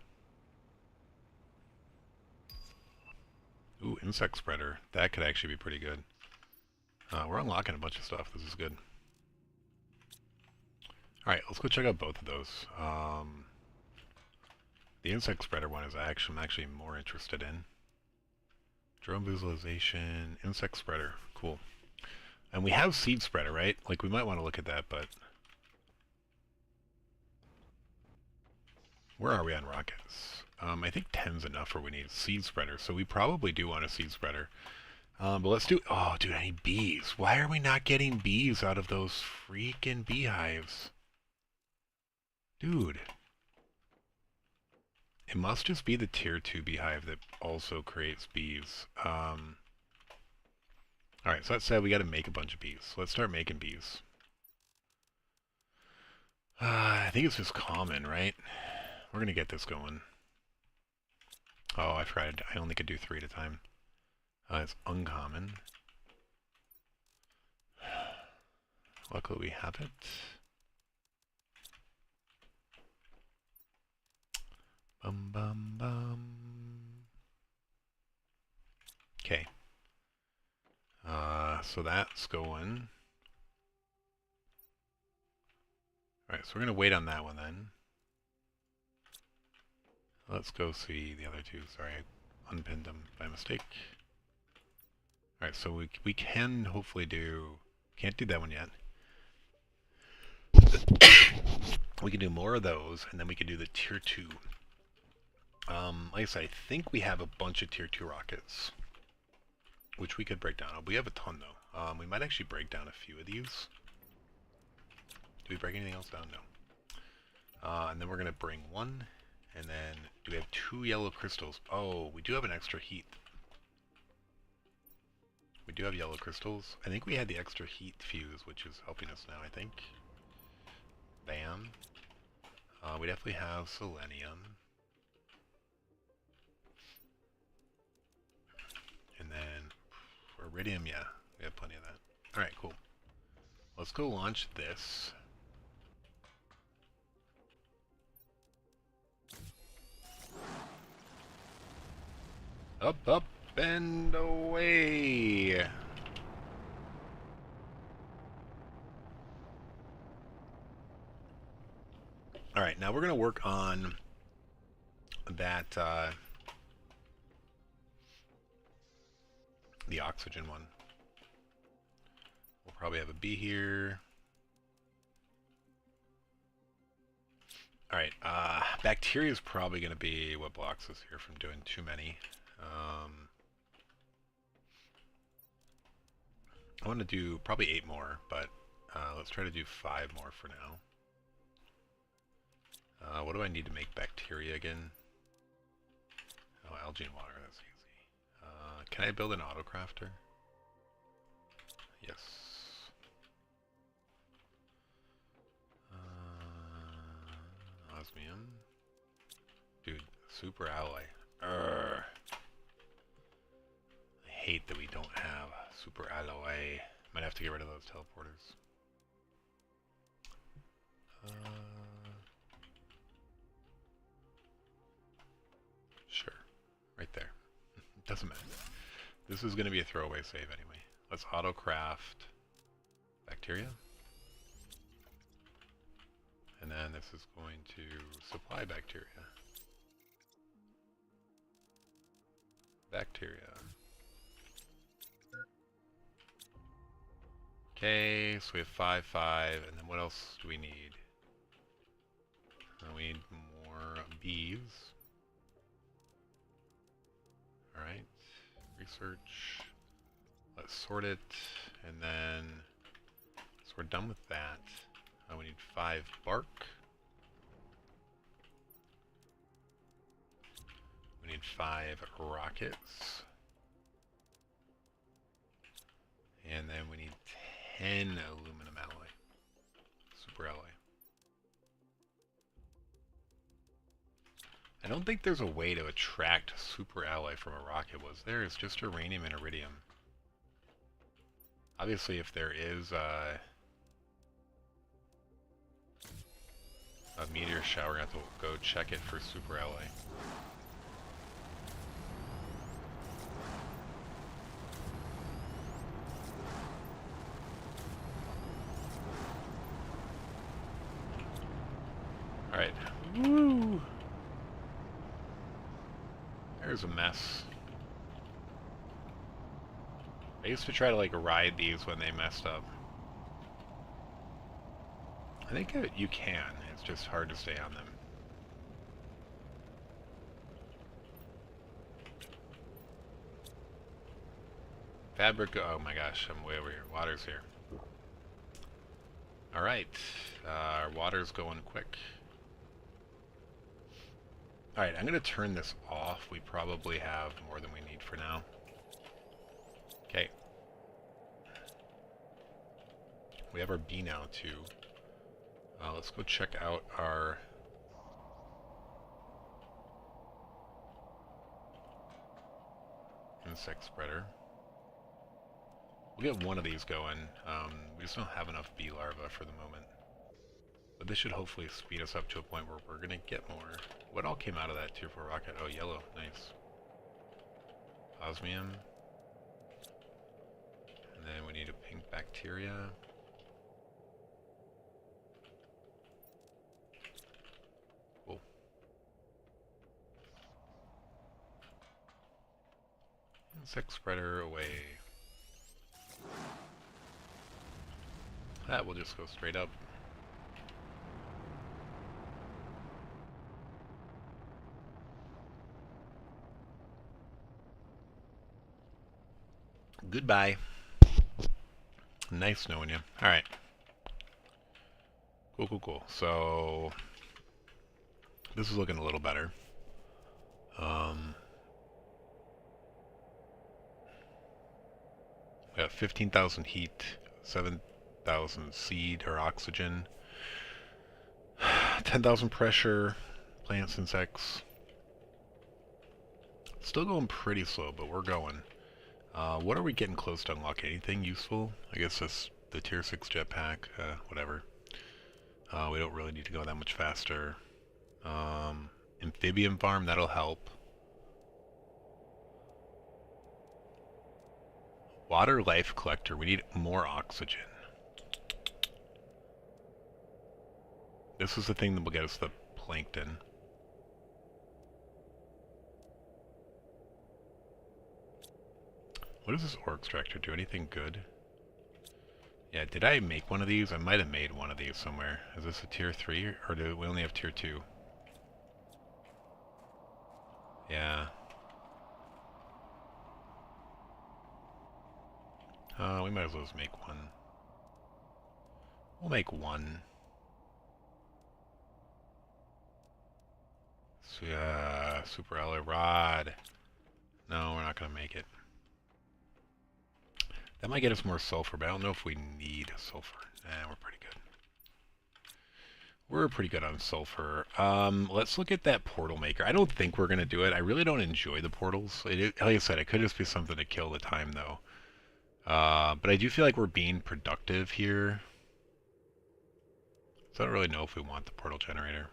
Ooh, insect spreader. That could actually be pretty good. We're unlocking a bunch of stuff. This is good. Alright, let's go check out both of those. The insect spreader one is I'm actually more interested in. Drone visualization, insect spreader. Cool. And we have seed spreader, right? Like, we might want to look at that, but... Where are we on rockets? I think 10's enough for we need seed spreader, so we probably do want a seed spreader. But let's do... Oh, dude, I need bees. Why are we not getting bees out of those freaking beehives? Dude. It must just be the tier 2 beehive that also creates bees. Alright, so that said, we gotta make a bunch of bees. So let's start making bees. I think it's just common, right? We're gonna get this going. Oh, I forgot. I only could do 3 at a time. It's uncommon. Luckily we have it. Bum bum bum. Okay. So that's going. Alright, so we're gonna wait on that one then. Let's go see the other two. Sorry, I unpinned them by mistake. Alright, so we can hopefully do... Can't do that one yet. We can do more of those, and then we can do the tier 2. Like I said, I think we have a bunch of tier 2 rockets, which we could break down. We have a ton, though. We might actually break down a few of these. Do we break anything else down? No. And then we're going to bring one, and then do we have 2 yellow crystals? Oh, we do have an extra heat. We do have yellow crystals. I think we had the extra heat fuse, which is helping us now, I think. Bam. We definitely have selenium. And then iridium, yeah, we have plenty of that. Alright, cool. Let's go launch this. Up, up, and away! Alright, now we're going to work on that, the oxygen one. We'll probably have a bee here. Alright, bacteria is probably going to be what blocks us here from doing too many. I want to do probably 8 more, but let's try to do 5 more for now. What do I need to make bacteria again? Oh, algae and water, that's easy. Can I build an autocrafter? Yes. Osmium. Dude, super alloy. Urgh. I hate that we don't have super alloy. Might have to get rid of those teleporters. Sure. Right there. Doesn't matter. This is going to be a throwaway save anyway. Let's auto-craft bacteria. And then this is going to supply bacteria. Bacteria. Okay, so we have 5, 5, and then what else do we need? We need these. Alright, research. Let's sort it, and then, so we're done with that. We need 5 bark. We need 5 rockets. And then we need 10 aluminum alloy. Super alloy. I don't think there's a way to attract super alloy from a rocket, was there? It's just uranium and iridium. Obviously, if there is a meteor shower, I have to go check it for super alloy. Alright. Woo! There's a mess. I used to try to like ride these when they messed up. I think you can, it's just hard to stay on them. Fabric, oh my gosh, I'm way over here. Water's here. Alright, our water's going quick. Alright, I'm going to turn this off. We probably have more than we need for now. Okay. We have our bee now, too. Let's go check out our... insect spreader. We'll get one of these going. We just don't have enough bee larvae for the moment. But this should hopefully speed us up to a point where we're going to get more. What all came out of that tier 4 rocket? Oh, yellow. Nice. Osmium. And then we need a pink bacteria. Whoa. Insect spreader away. That will just go straight up. Goodbye. Nice knowing you. Alright. Cool, cool, cool. So, this is looking a little better. We got 15,000 heat, 7,000 seed or oxygen, 10,000 pressure, plants, insects. Still going pretty slow, but we're going. What are we getting close to unlock? Anything useful? I guess that's the tier 6 jetpack, whatever. We don't really need to go that much faster. Amphibian farm, that'll help. Water life collector, we need more oxygen. This is the thing that will get us the plankton. What does this ore extractor do? Anything good? Yeah, did I make one of these? I might have made one of these somewhere. Is this a tier 3 or do we only have tier 2? Yeah. We might as well just make one. We'll make one. So, yeah, super alloy rod. No, we're not gonna make it. That might get us more sulfur, but I don't know if we need sulfur. Nah, we're pretty good. We're pretty good on sulfur. Let's look at that portal maker. I don't think we're gonna do it. I really don't enjoy the portals. Like I said, it could just be something to kill the time, though. But I do feel like we're being productive here. So I don't really know if we want the portal generator.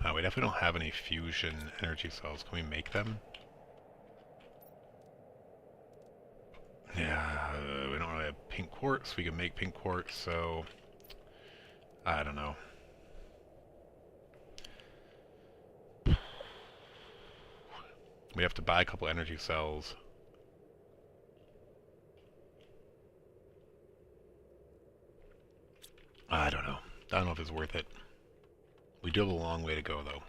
We definitely don't have any fusion energy cells. Can we make them? Yeah, we don't really have pink quartz. We can make pink quartz, so... I don't know. We have to buy a couple energy cells. I don't know. I don't know if it's worth it. We do have a long way to go, though.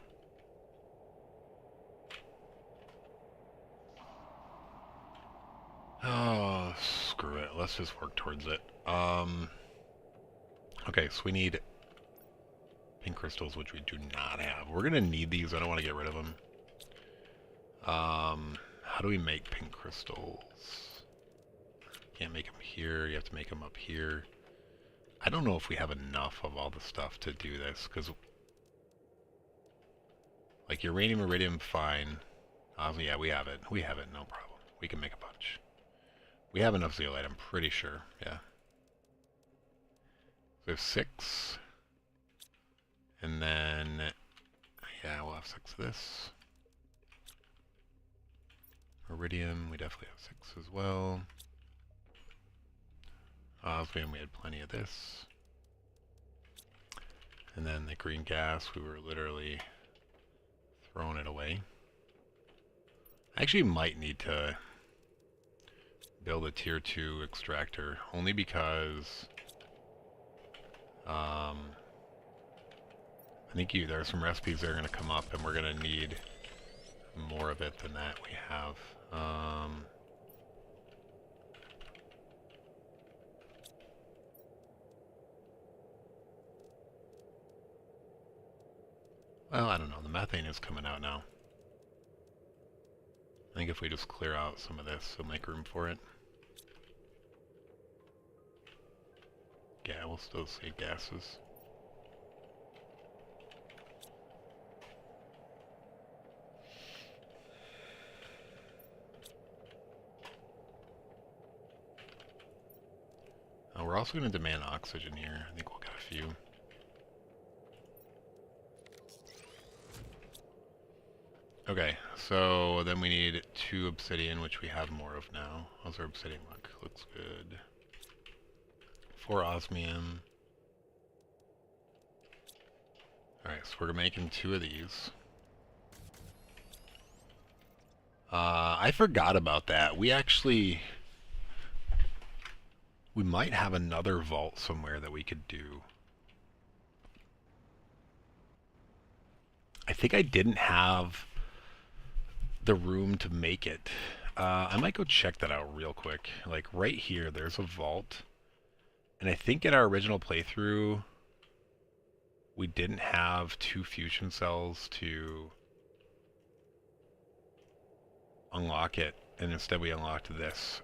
Oh, screw it. Let's just work towards it. Okay, so we need pink crystals, which we do not have. We're gonna need these. I don't want to get rid of them. How do we make pink crystals? Can't make them here. You have to make them up here. I don't know if we have enough of all the stuff to do this, because like uranium, iridium, fine. Yeah, we have it. We have it, no problem. We can make a bunch. We have enough zeolite, I'm pretty sure. Yeah. So we have 6. And then, yeah, we'll have 6 of this. Iridium, we definitely have 6 as well. Osmium, we had plenty of this. And then the green gas, we were literally throwing it away. I actually might need to build a tier 2 extractor, only because I think there are some recipes that are going to come up and we're going to need more of it than that we have. Well, I don't know. The methane is coming out now. I think if we just clear out some of this, it'll make room for it. Yeah, we'll still see gases. We're also going to demand oxygen here. I think we'll get a few. Okay, so then we need 2 obsidian, which we have more of now. How's our obsidian look? Looks good. 4 osmium. Alright, so we're making 2 of these. I forgot about that. We might have another vault somewhere that we could do. I think I didn't have the room to make it. I might go check that out real quick. Like right here, there's a vault. And I think in our original playthrough, we didn't have 2 fusion cells to unlock it. And instead we unlocked this.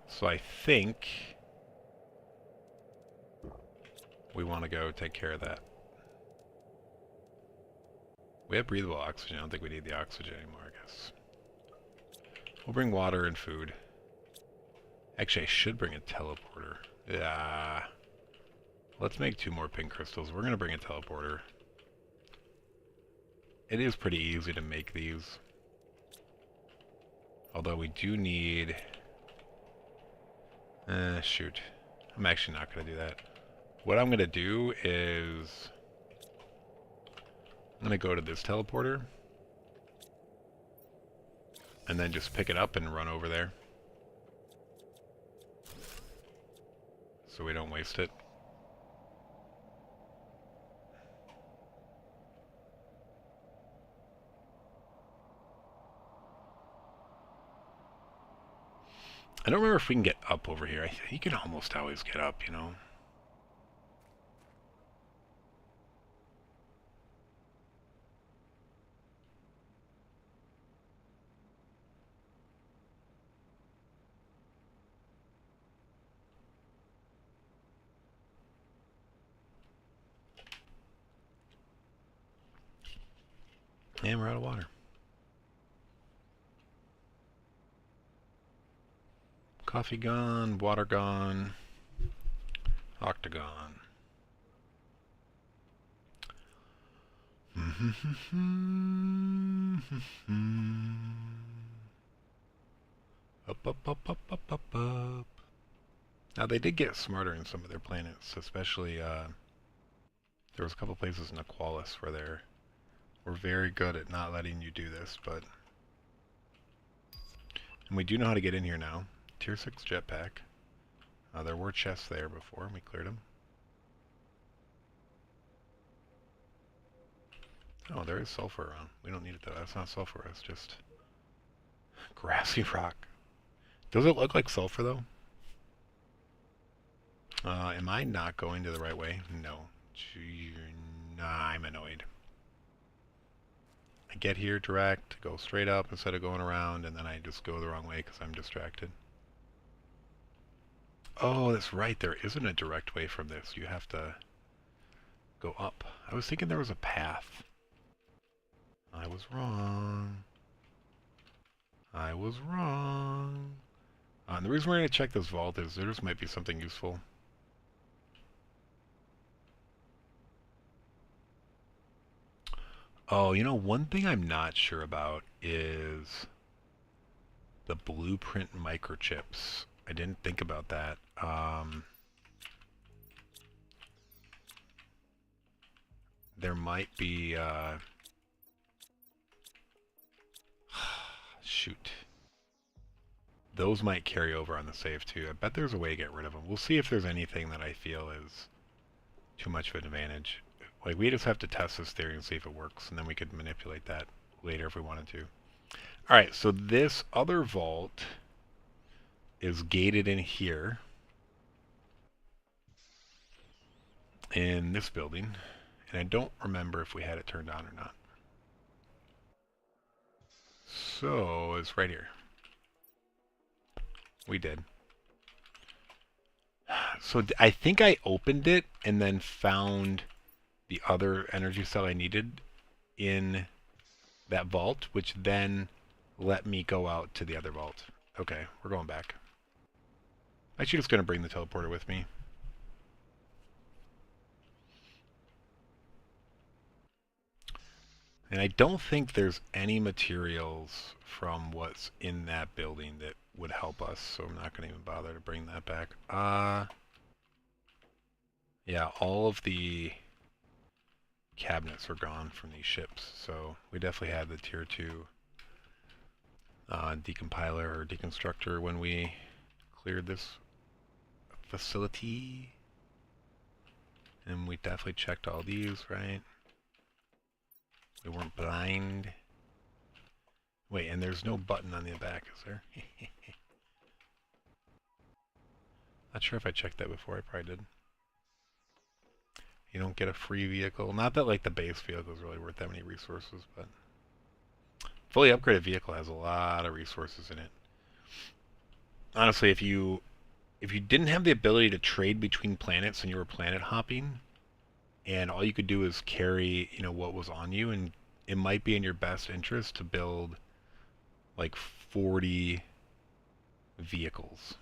So I think we want to go take care of that. We have breathable oxygen. I don't think we need the oxygen anymore, I guess. We'll bring water and food. Actually, I should bring a teleporter. Yeah. Let's make 2 more pink crystals. We're going to bring a teleporter. It is pretty easy to make these. Although we do need... shoot. I'm actually not going to do that. What I'm going to do is... I'm going to go to this teleporter. And then just pick it up and run over there. So we don't waste it. I don't remember if we can get up over here. You can almost always get up, you know. And we're out of water. Coffee gone, water gone, octagon. Up, up, up, up, up, up, up. Now they did get smarter in some of their planets, especially there was a couple places in Aqualis where they were very good at not letting you do this, but... And we do know how to get in here now. Tier 6 jetpack. There were chests there before, and we cleared them. Oh, there is sulfur around. We don't need it though. That's not sulfur. That's just grassy rock. Does it look like sulfur though? Am I not going to the right way? No. Nah, I'm annoyed. I get here direct, go straight up instead of going around, and then I just go the wrong way because I'm distracted. Oh, that's right. There isn't a direct way from this. You have to go up. I was thinking there was a path. I was wrong. I was wrong. And the reason we're going to check this vault is there just might be something useful. Oh, you know, one thing I'm not sure about is the blueprint microchips. I didn't think about that. There might be, shoot. Those might carry over on the save too. I bet there's a way to get rid of them. We'll see if there's anything that I feel is too much of an advantage. Like, we just have to test this theory and see if it works, and then we could manipulate that later if we wanted to. Alright, so this other vault is gated in here. In this building. And I don't remember if we had it turned on or not. So, it's right here. We did. So I think I opened it and then found the other energy cell I needed in that vault, which then let me go out to the other vault. Okay, we're going back. I'm actually just going to bring the teleporter with me. And I don't think there's any materials from what's in that building that would help us, so I'm not going to even bother to bring that back. Yeah, all of the cabinets are gone from these ships, so we definitely had the tier 2 decompiler or deconstructor when we cleared this facility. And we definitely checked all these, right? We weren't blind. Wait, and there's no button on the back, is there? Not sure if I checked that before. I probably did. You don't get a free vehicle. Not that like the base vehicle is really worth that many resources, but fully upgraded vehicle has a lot of resources in it. Honestly, if you didn't have the ability to trade between planets and you were planet hopping, and all you could do is carry, you know, what was on you, and it might be in your best interest to build like 40 vehicles,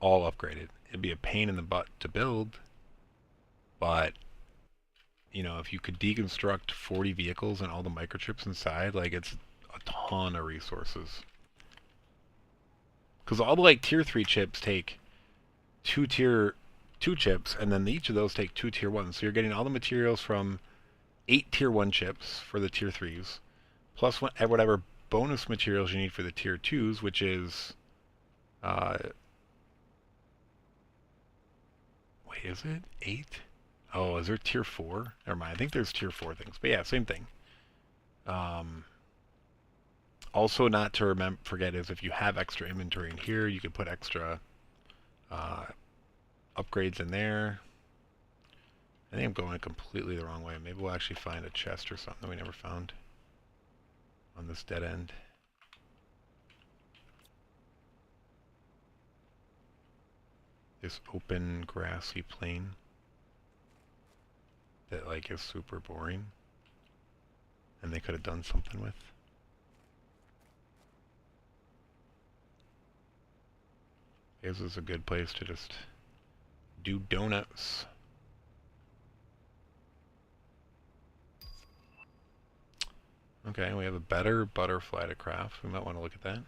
all upgraded. It'd be a pain in the butt to build, but you know, if you could deconstruct 40 vehicles and all the microchips inside, like, it's a ton of resources. Because all the like tier 3 chips take 2 tier 2 chips, and then each of those take 2 tier 1s. So you're getting all the materials from 8 tier 1 chips for the tier 3s, plus whatever bonus materials you need for the tier 2s, which is wait, is it 8? Oh, is there tier 4? Never mind. I think there's tier 4 things. But yeah, same thing. Also, not to forget is if you have extra inventory in here, you can put extra upgrades in there. I think I'm going completely the wrong way. Maybe we'll actually find a chest or something that we never found on this dead end. This open grassy plain that like is super boring and they could have done something with. This is a good place to just do donuts. Okay, we have a better butterfly to craft. We might want to look at that.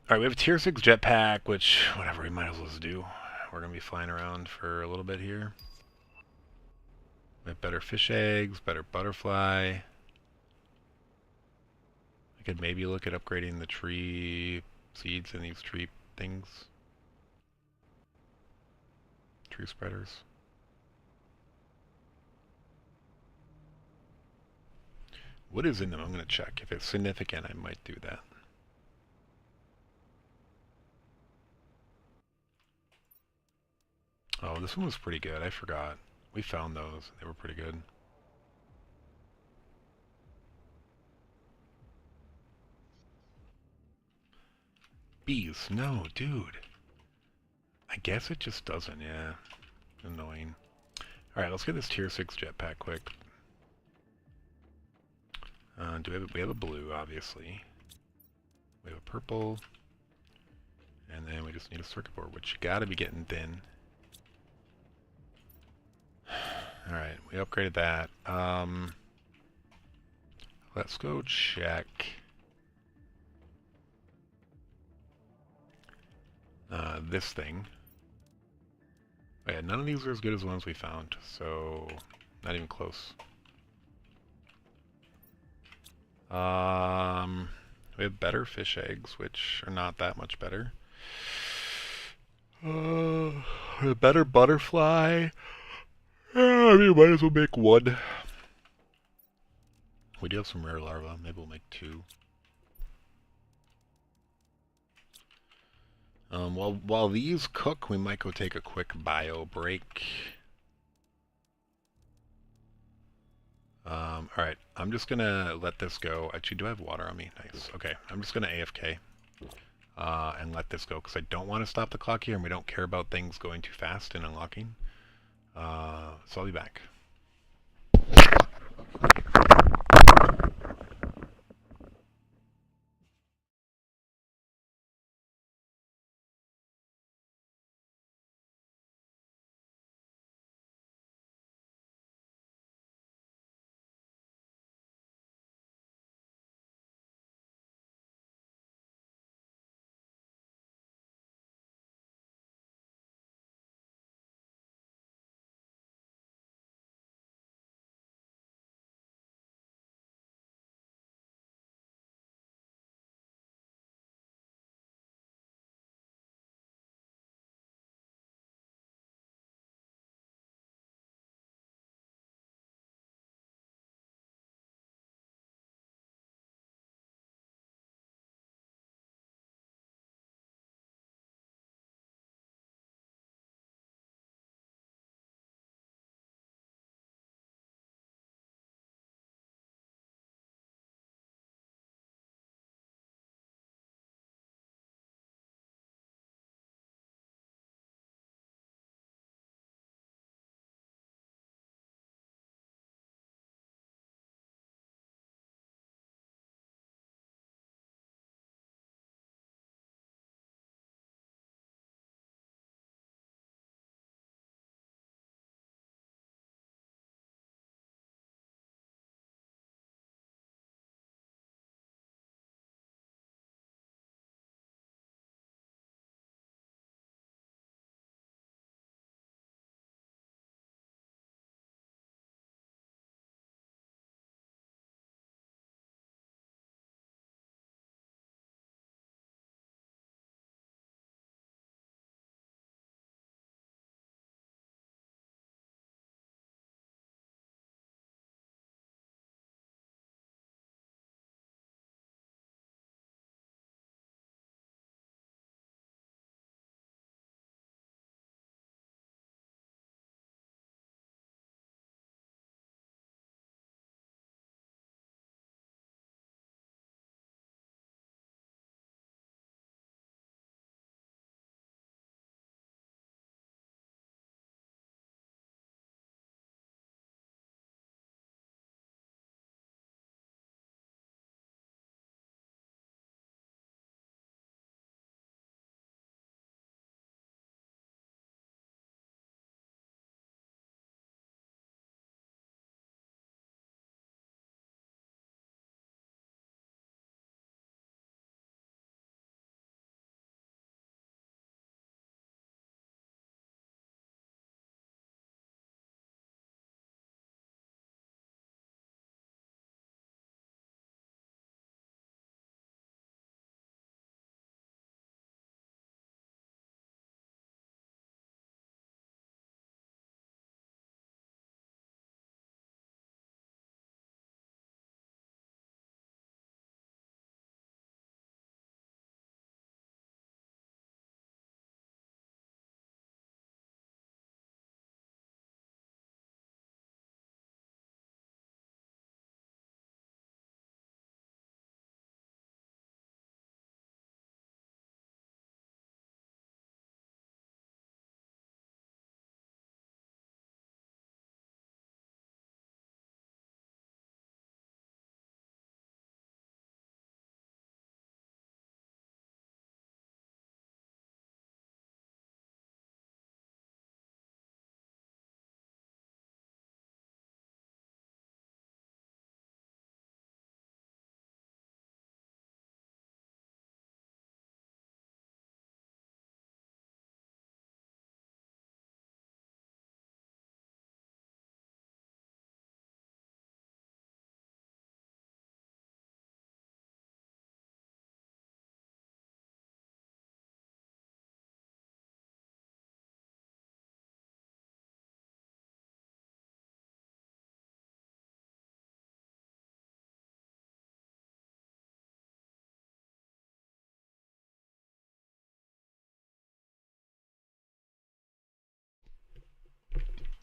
Alright, we have a tier 6 jetpack, which, whatever, we might as well just do. We're going to be flying around for a little bit here. We have better fish eggs, better butterfly. I could maybe look at upgrading the tree seeds in these tree things. tree spreaders. What is in them? I'm going to check. If it's significant, I might do that. Oh, this one was pretty good. I forgot. We found those. They were pretty good. Bees. No, dude. I guess it just doesn't, yeah. Annoying. Alright, let's get this tier 6 jetpack quick. We have a blue, obviously. We have a purple. And then we just need a circuit board, which you gotta be getting thin. Alright, we upgraded that. Let's go check this thing. Oh, yeah, none of these are as good as the ones we found, so not even close. We have better fish eggs, which are not that much better. A better butterfly. We might as well make one. We do have some rare larvae. Maybe we'll make 2. While these cook, we might go take a quick bio break. Alright, I'm just gonna let this go. Actually, do I have water on me? Nice. Okay, I'm just gonna AFK and let this go because I don't want to stop the clock here and we don't care about things going too fast and unlocking. So I'll be back.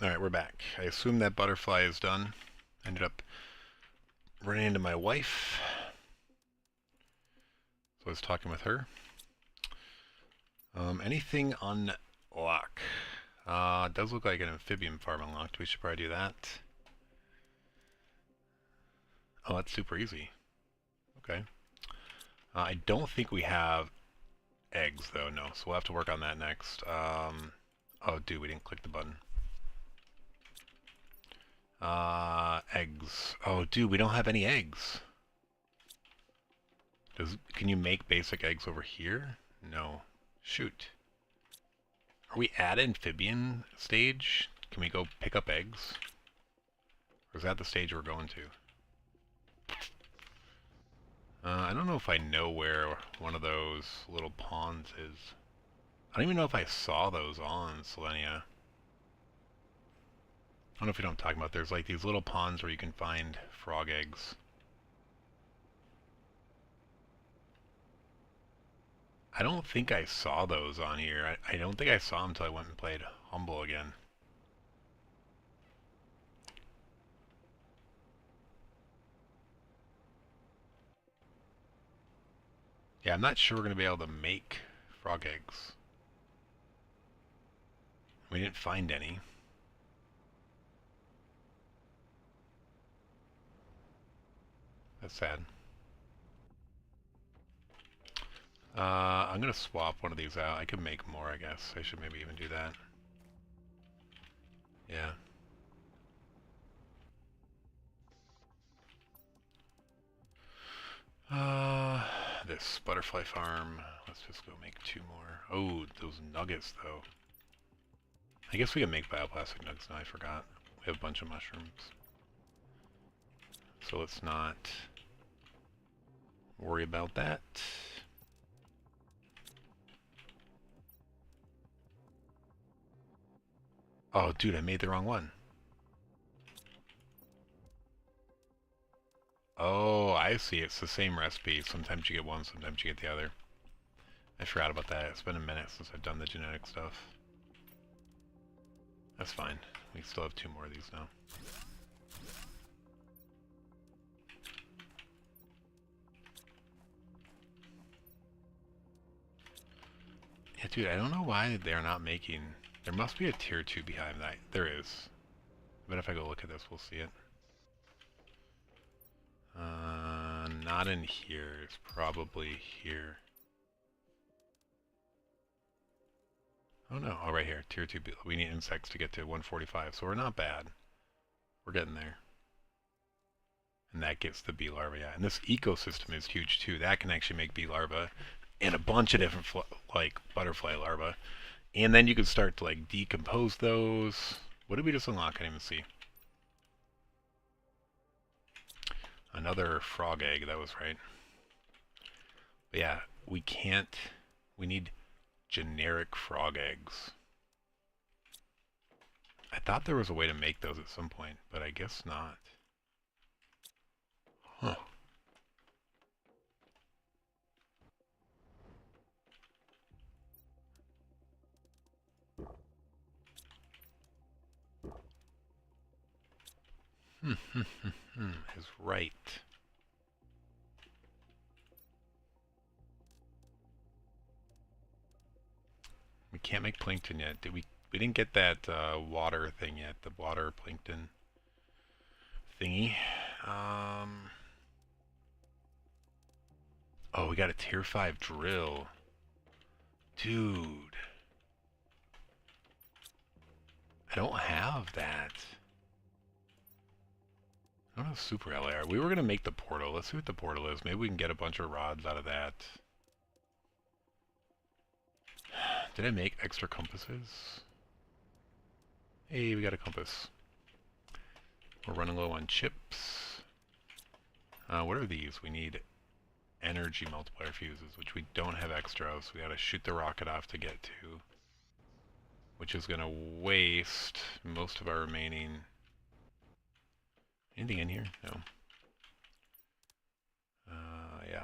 Alright, we're back. I assume that butterfly is done. Ended up running into my wife. So I was talking with her. Anything unlock? It does look like an amphibian farm unlocked. We should probably do that. Oh, that's super easy. Okay. I don't think we have eggs, though, no. So we'll have to work on that next. Oh, dude, we didn't click the button. Eggs. Oh, dude, we don't have any eggs. Can you make basic eggs over here? No. Shoot. Are we at amphibian stage? Can we go pick up eggs? Or is that the stage we're going to? I don't know if I know where one of those little ponds is. I don't even know if I saw those on Selenea. I don't know if you know what I'm talking about. There's like these little ponds where you can find frog eggs. I don't think I saw those on here. I don't think I saw them until I went and played Humble again. Yeah, I'm not sure we're going to be able to make frog eggs. We didn't find any. That's sad. I'm going to swap one of these out. I could make more, I guess. I should maybe even do that. Yeah. This butterfly farm. Let's just go make 2 more. Oh, those nuggets, though. I guess we can make bioplastic nuggets now. I forgot. We have a bunch of mushrooms. So let's not worry about that. Oh, dude, I made the wrong one. Oh, I see. It's the same recipe. Sometimes you get one, sometimes you get the other. I forgot about that. It's been a minute since I've done the genetic stuff. That's fine. We still have 2 more of these now. Yeah, dude, I don't know why they're not making... There must be a tier 2 behind that. There is. But if I go look at this, we'll see it. Not in here. It's probably here. Oh no, oh right here, tier 2. We need insects to get to 145, so we're not bad. We're getting there. And that gets the bee larvae, yeah. And this ecosystem is huge too. That can actually make bee larvae and a bunch of different like butterfly larvae. And then you can start to like decompose those. What did we just unlock? I didn't even see. Another frog egg, that was right. But yeah, we can't, we need generic frog eggs. I thought there was a way to make those at some point, but I guess not. Huh. Is right. We can't make plankton yet. Did we? We didn't get that water thing yet. The water plankton thingy. Oh, we got a tier 5 drill. Dude. I don't have that. I don't have super LAR. We were going to make the portal. Let's see what the portal is. Maybe we can get a bunch of rods out of that. Did I make extra compasses? Hey, we got a compass. We're running low on chips. What are these? We need energy multiplier fuses, which we don't have extra of, so we gotta shoot the rocket off to get to. Which is gonna waste most of our remaining... Anything in here? No. Yeah.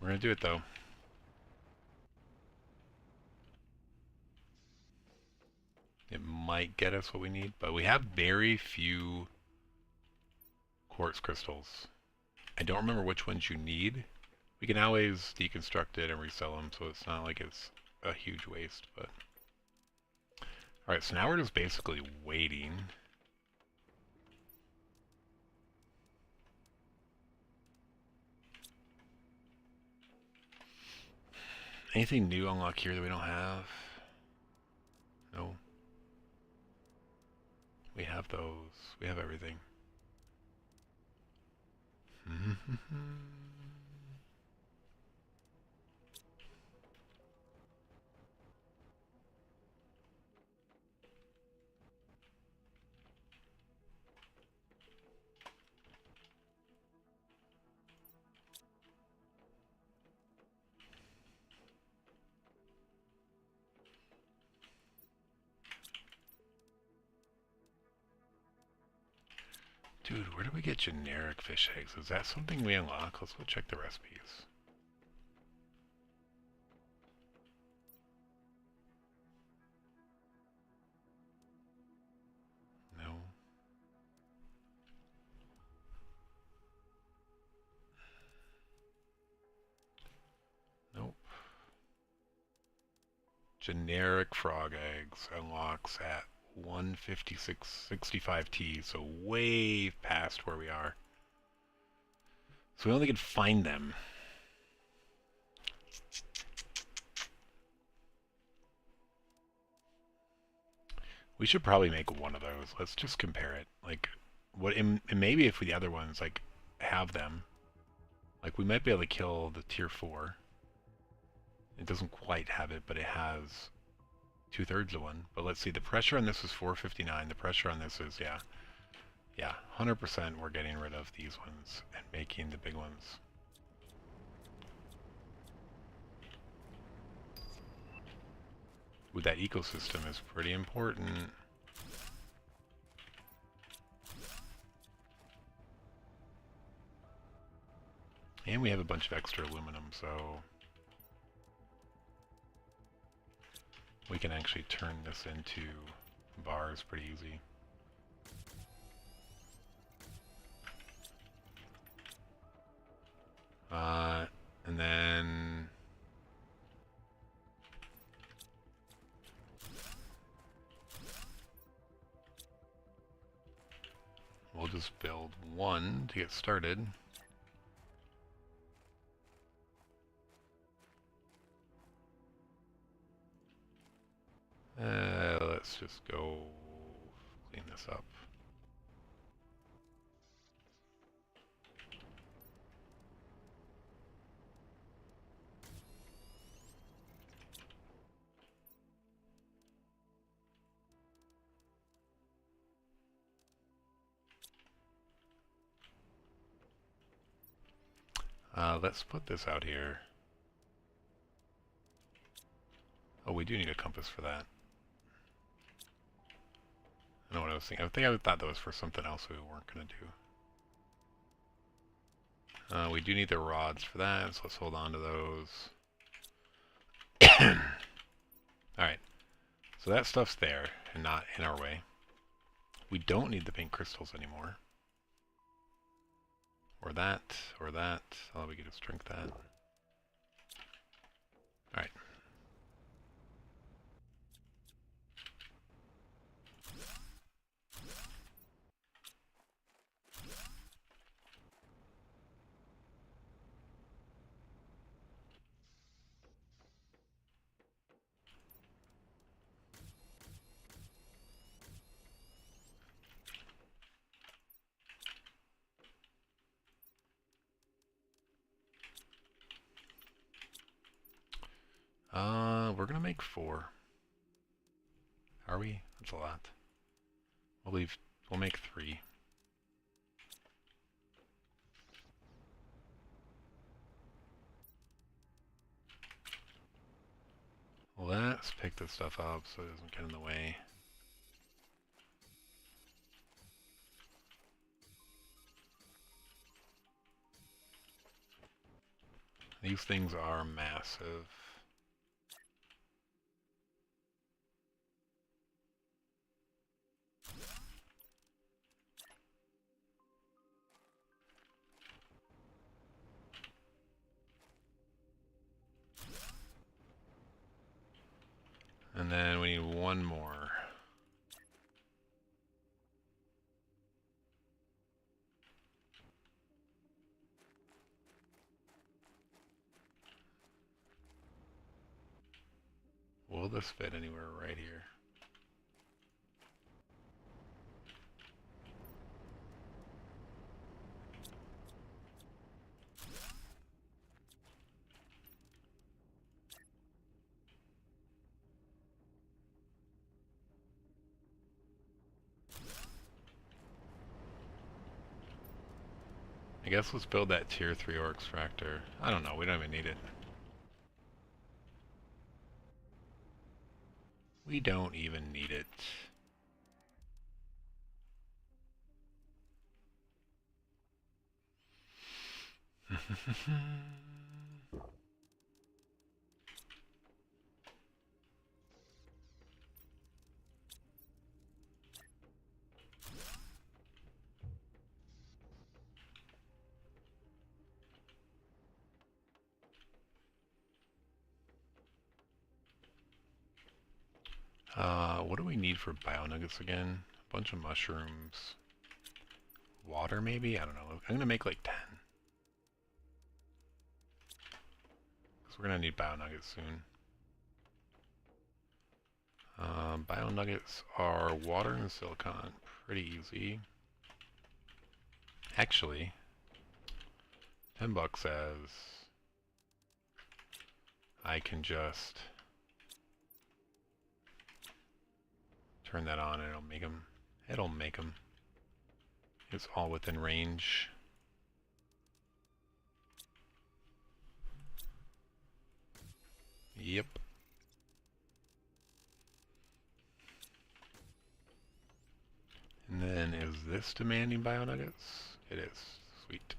We're gonna do it though. might get us what we need, but we have very few quartz crystals. I don't remember which ones you need. We can always deconstruct it and resell them, so it's not like it's a huge waste, but... Alright, so now we're just basically waiting. Anything new unlock here that we don't have? No. We have those. We have everything. Dude, where do we get generic fish eggs? Is that something we unlock? Let's go check the recipes. No. Nope. Generic frog eggs unlocks at 156.65T, so way past where we are. So we only can find them. We should probably make one of those. Let's just compare it. Like, what? And maybe if the other ones like have them, like we might be able to kill the tier 4. It doesn't quite have it, but it has 2/3 of one. But let's see. The pressure on this is 459. The pressure on this is 100%. We're getting rid of these ones and making the big ones. Ooh, that ecosystem is pretty important. And we have a bunch of extra aluminum, so we can actually turn this into bars pretty easy. And then we'll just build one to get started. Let's just go clean this up. Let's put this out here. Oh, we do need a compass for that. I know what I was thinking. I thought that was for something else we weren't going to do. We do need the rods for that, so let's hold on to those. Alright, so that stuff's there and not in our way. We don't need the pink crystals anymore. Or that, or that. Oh, we could just drink that. Alright. We're gonna make 4. Are we? That's a lot. We'll make 3. Let's pick this stuff up so it doesn't get in the way. These things are massive. then we need one more. Will this fit anywhere right here? I guess let's build that tier 3 ore extractor. I don't know, we don't even need it. We don't even need it. What do we need for bio nuggets again? A bunch of mushrooms. Water maybe? I don't know. I'm gonna make like 10. Because we're gonna need bio nuggets soon. Bio nuggets are water and silicon. Pretty easy. Actually, $10 says I can just turn that on and it'll make them. It'll make them. It's all within range. Yep. And then is this demanding bio nuggets? It is. Sweet.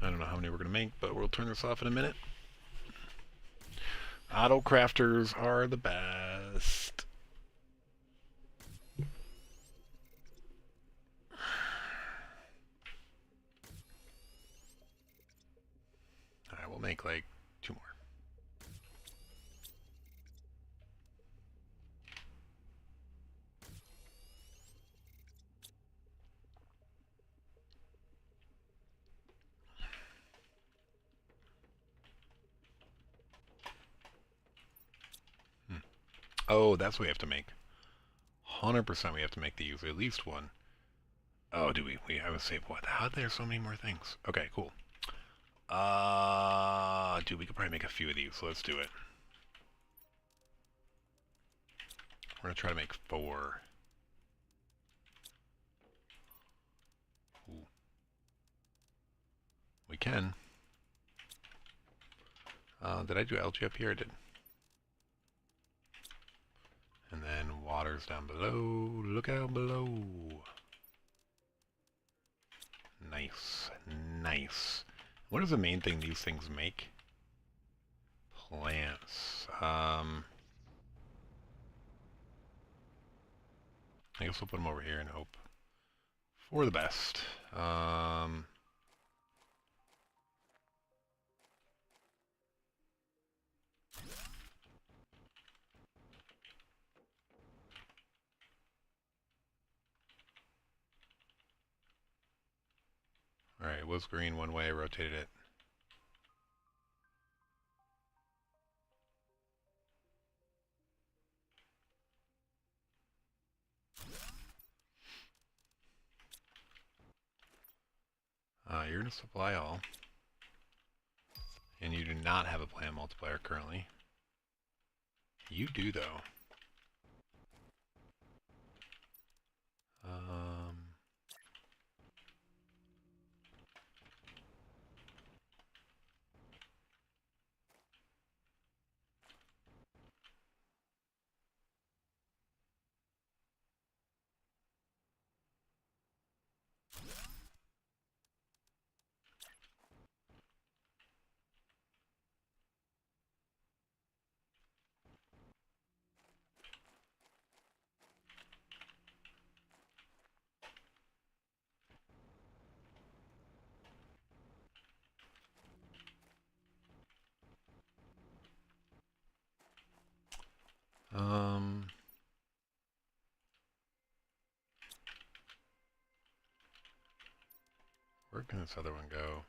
I don't know how many we're going to make, but we'll turn this off in a minute. Auto crafters are the best. Alright, we'll make like 2 more. Oh, that's what we have to make. 100% we have to make these, at least one. Oh, do we? We have a save what? How are there so many more things? Okay, cool. Dude, we could probably make a few of these, so let's do it. We're gonna try to make 4. Ooh. We can. Did I do algae up here? I did. And then water's down below. Look out below. Nice. Nice. What is the main thing these things make? Plants. I guess we'll put them over here and hope for the best. Alright, it was green one way, I rotated it. You're going to supply all. And you do not have a plant multiplier currently. You do, though. Where can this other one go?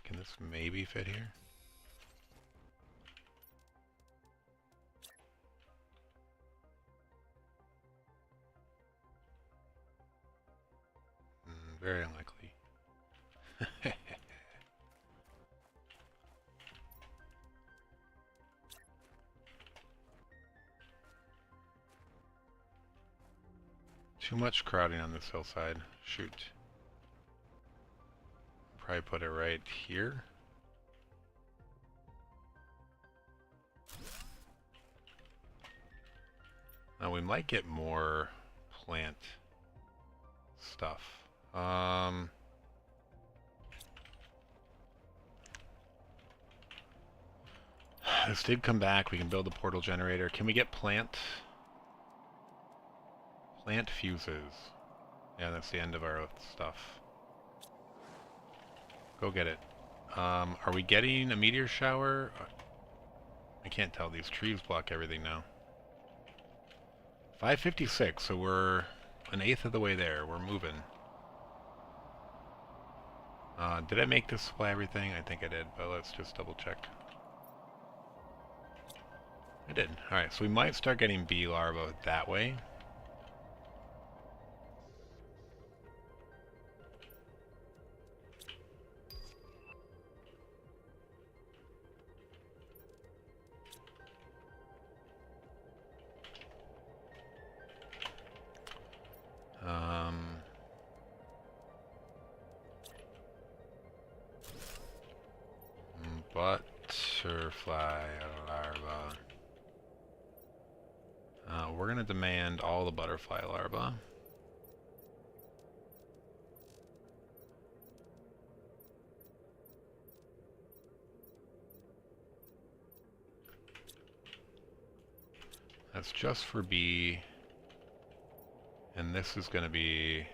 Can this maybe fit here? Very unlikely. Too much crowding on this hillside. Shoot. Probably put it right here. Now we might get more plant stuff. This did come back. We can build a portal generator. Can we get plant fuses? Yeah, that's the end of our stuff. Go get it. Are we getting a meteor shower? I can't tell. These trees block everything now. 5:56, so we're an eighth of the way there. We're moving. Did I make this supply everything? I think I did, but let's just double check. I did. Alright, so we might start getting bee larvae that way. Butterfly larva. We're going to demand all the butterfly larvae. That's just for bee. And this is going to be...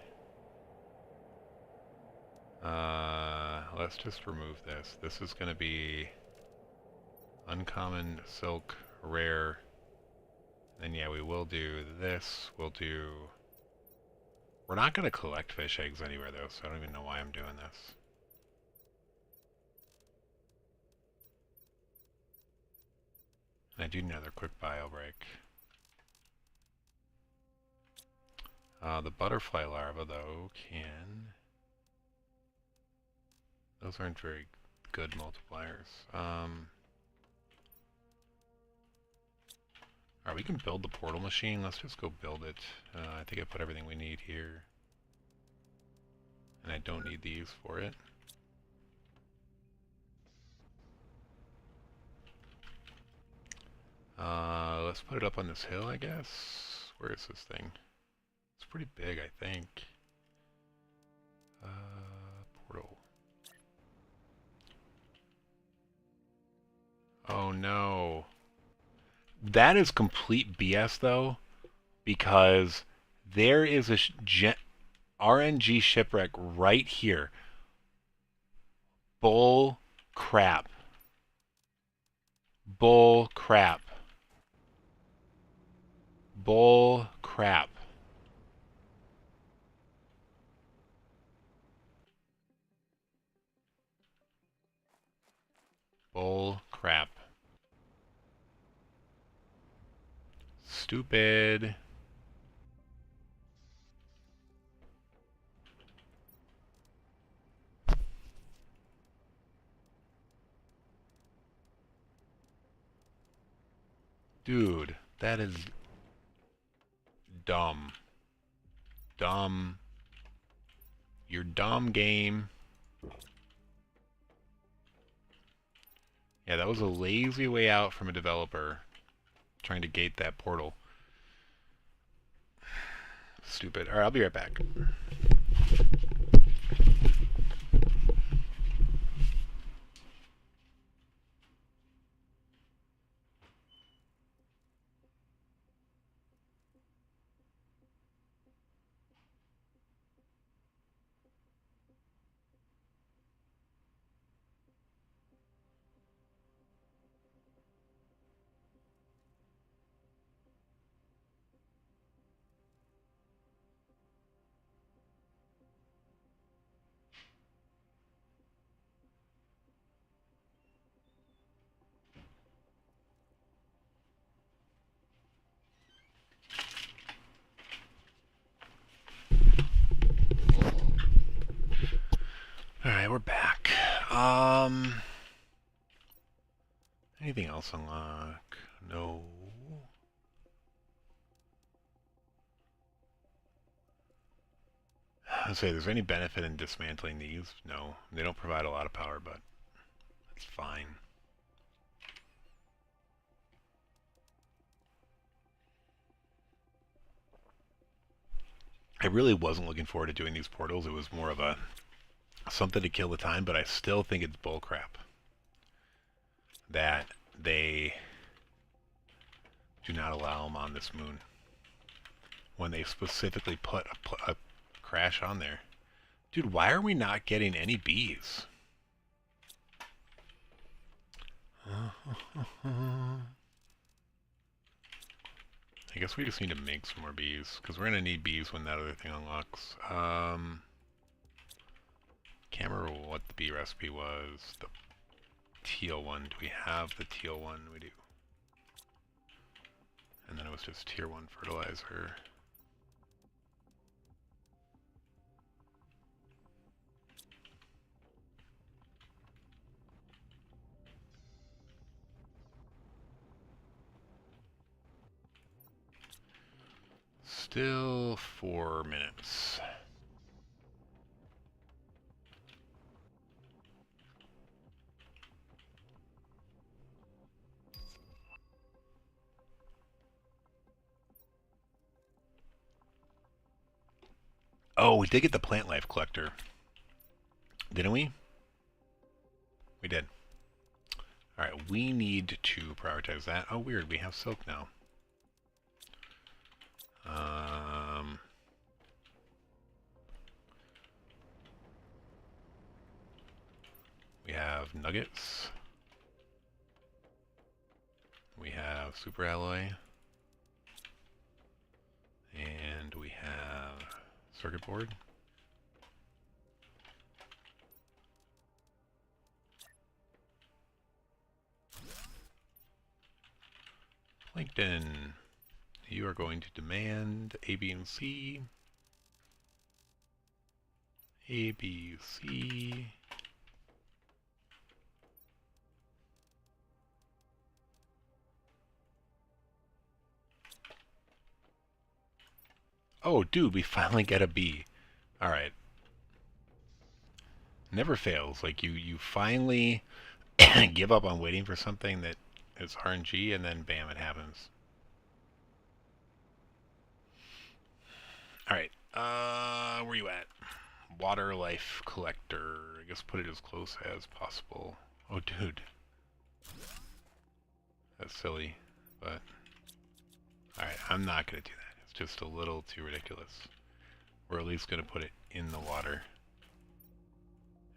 let's just remove this. This is going to be uncommon, silk, rare. Then yeah, we will do this. We'll do... We're not going to collect fish eggs anywhere though, so I don't even know why I'm doing this. And I do need another quick bio break. The butterfly larva though can... Those aren't very good multipliers. Alright, we can build the portal machine. Let's just go build it. I think I put everything we need here. And I don't need these for it. Let's put it up on this hill, I guess. Where is this thing? It's pretty big, I think. Portal. Oh no. That is complete BS though, because there is a RNG shipwreck right here. Bull crap. Bull crap. Bull crap. Bull crap. Stupid. Dude, that is dumb. Dumb. You're dumb, game. Yeah, that was a lazy way out from a developer trying to gate that portal. Stupid. Alright, I'll be right back. Anything else unlock? No. I'd say, there's any benefit in dismantling these? No. They don't provide a lot of power, but it's fine. I really wasn't looking forward to doing these portals. It was more of a something to kill the time, but I still think it's bullcrap that they do not allow them on this moon when they specifically put a crash on there. Dude, why are we not getting any bees? I guess we just need to make some more bees, because we're going to need bees when that other thing unlocks. Can't remember what the bee recipe was. The teal one. Do we have the teal one? We do. And then it was just tier 1 fertilizer. Still 4 minutes. Oh, we did get the plant life collector. Didn't we? We did. Alright, we need to prioritize that. Oh, weird, we have silk now. We have nuggets. We have super alloy. And we have circuit board. Plankton, you are going to demand A, B, and C. A, B, C. Oh, dude, we finally get a B. Alright. Never fails. Like, you finally give up on waiting for something that is RNG, and then bam, it happens. Alright, where you at? Water life collector. I guess put it as close as possible. Oh, dude. That's silly, but... Alright, I'm not gonna do that. It's just a little too ridiculous. We're at least gonna put it in the water.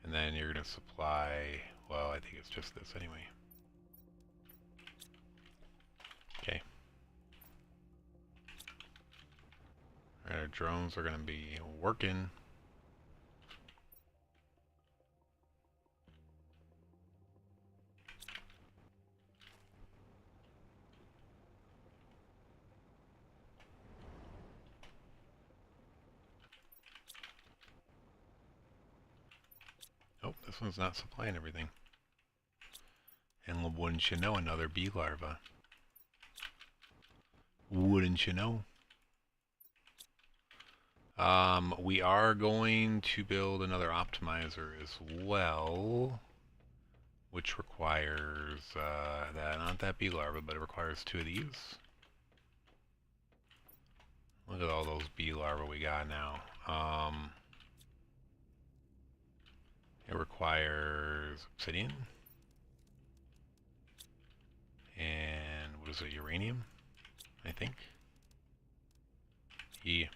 And then you're gonna supply... Well, I think it's just this anyway. Okay. Alright, our drones are gonna be working. Oh, this one's not supplying everything. And wouldn't you know, another bee larva. Wouldn't you know? We are going to build another optimizer as well, which requires not that bee larva, but it requires 2 of these. Look at all those bee larvae we got now. It requires obsidian and what is it, uranium, I think. Yeah.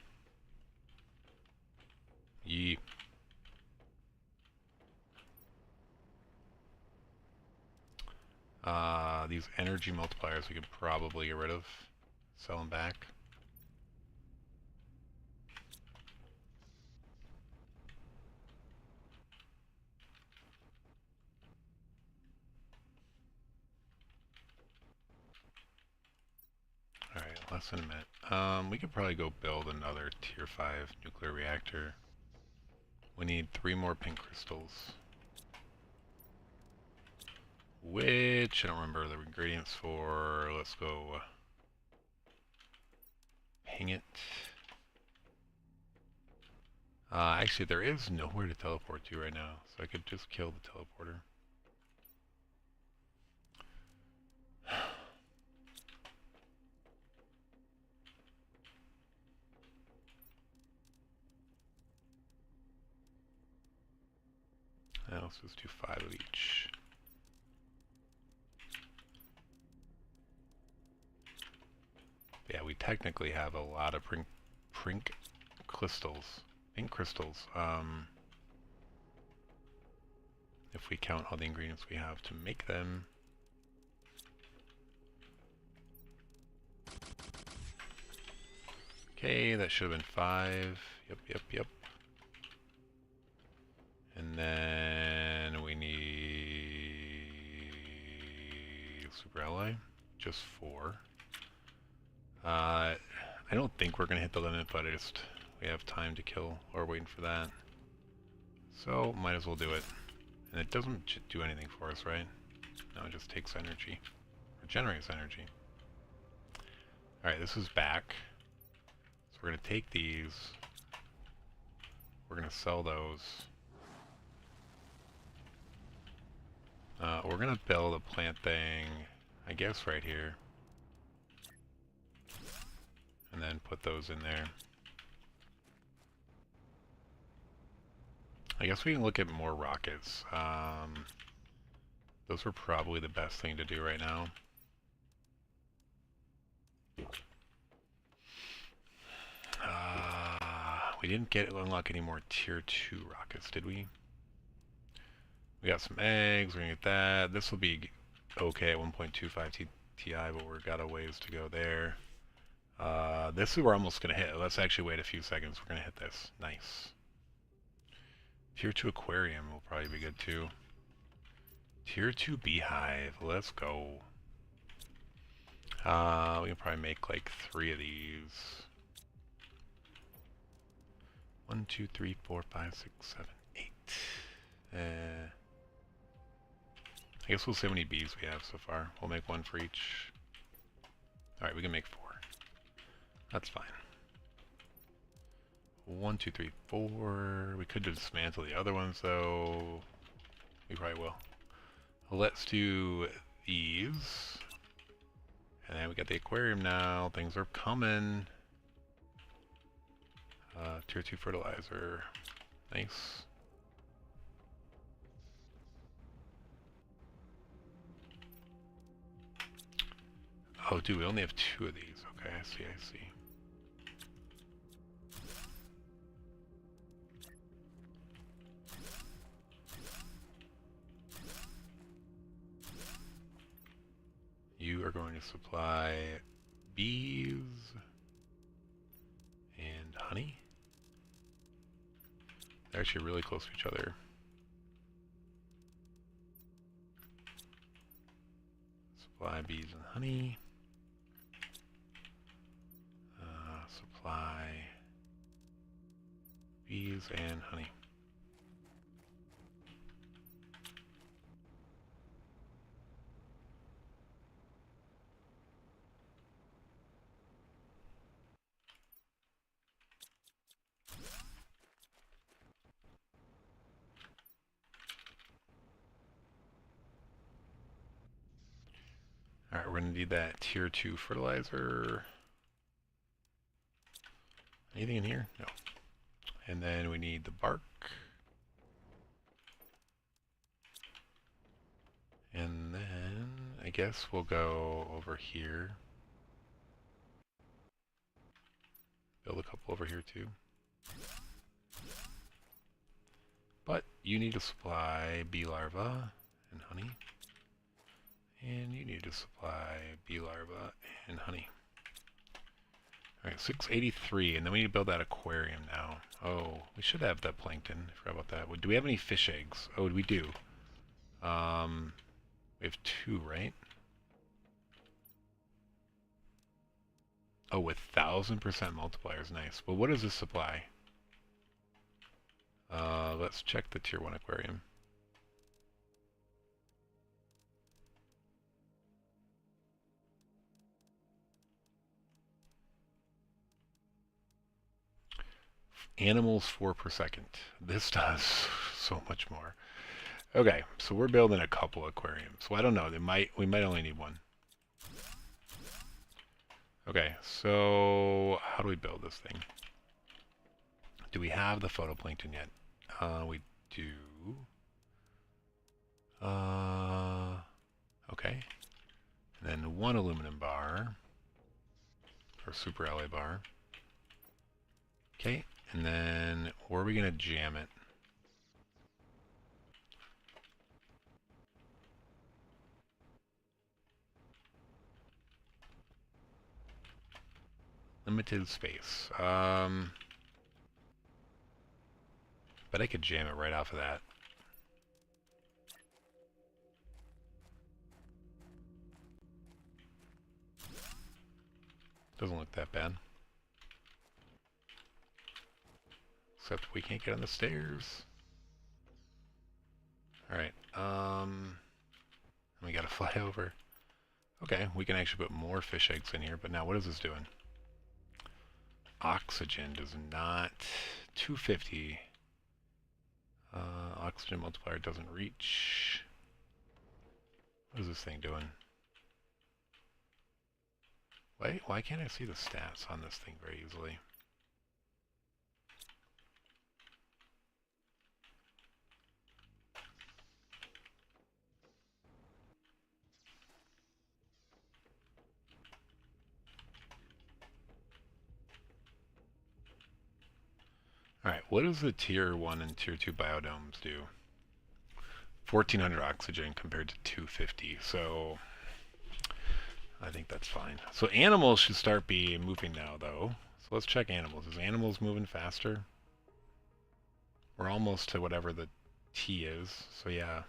Yeah. These energy multipliers we could probably get rid of. Sell them back. Alright, less than a minute. We could probably go build another tier 5 nuclear reactor. We need 3 more pink crystals. which I don't remember the ingredients for. Let's go ping it. Actually, there is nowhere to teleport to right now, so I could just kill the teleporter. Now let's just do 5 of each. Yeah, we technically have a lot of pink crystals. Pink crystals. If we count all the ingredients we have to make them. Okay, that should have been 5. Yep. And then we need super ally, just 4. I don't think we're gonna hit the limit, but we have time to kill or waiting for that. So might as well do it. And it doesn't do anything for us, right? No, it just takes energy. Or generates energy. Alright, this is back. So we're gonna take these. We're gonna sell those. We're gonna build a plant thing, I guess right here. And then put those in there. I guess we can look at more rockets. Those are probably the best thing to do right now. We didn't unlock any more tier 2 rockets, did we? We got some eggs, we're gonna get that. This will be okay at 1.25 TI, but we've got a ways to go there. This is where we're almost gonna hit. Let's actually wait a few seconds. We're gonna hit this. Nice. Tier 2 aquarium will probably be good too. Tier 2 beehive. Let's go. We can probably make like 3 of these. 1, 2, 3, 4, 5, 6, 7, 8. I guess we'll see how many bees we have so far. We'll make 1 for each. Alright, we can make 4. That's fine. 1, 2, 3, 4. We could dismantle the other ones though. We probably will. Let's do these. And then we got the aquarium now. Things are coming. Tier 2 fertilizer. Nice. Oh, dude, we only have 2 of these. Okay, I see. You are going to supply bees and honey. They're actually really close to each other. Supply bees and honey. Supply bees and honey. Alright, we're going to need that tier 2 fertilizer. Anything in here? No. And then we need the bark. And then I guess we'll go over here. Build a couple over here too. But you need to supply bee larvae and honey. And you need to supply bee larvae and honey. Alright, 683, and then we need to build that aquarium now. Oh, we should have that plankton. I forgot about that. Do we have any fish eggs? Oh, we do. We have 2, right? Oh, with 1000% multipliers, nice. Well, what does this supply? Let's check the tier 1 aquarium. Animals 4 per second. This does so much more. Okay, so we're building a couple aquariums. So I don't know. We might only need one. Okay, so how do we build this thing? Do we have the photoplankton yet? We do. Okay. And then one aluminum bar. Or super alloy bar. Okay, and then where are we going to jam it? Limited space. But I could jam it right off of that. Doesn't look that bad. Except we can't get on the stairs. Alright, we gotta fly over. Okay, we can actually put more fish eggs in here, but now what is this doing? Oxygen does not... 250. Oxygen multiplier doesn't reach. What is this thing doing? Why can't I see the stats on this thing very easily? Alright, what does the tier 1 and tier 2 biodomes do? 1400 oxygen compared to 250, so I think that's fine. So animals should start moving now, though. So let's check animals. Is animals moving faster? We're almost to whatever the T is, so yeah.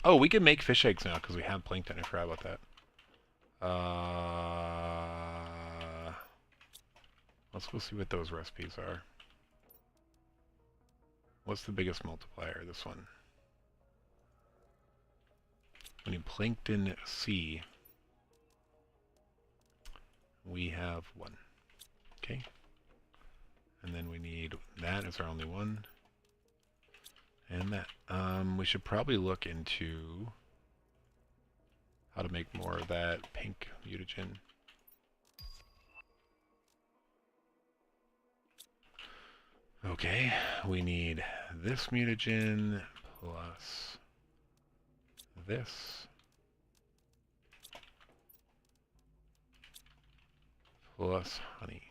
Oh, we can make fish eggs now because we have plankton. I forgot about that. Let's go see what those recipes are. What's the biggest multiplier? This one. We need plankton C. We have 1. Okay. And then we need that as our only one. And that. We should probably look into how to make more of that pink mutagen. Okay, we need this mutagen plus this plus honey.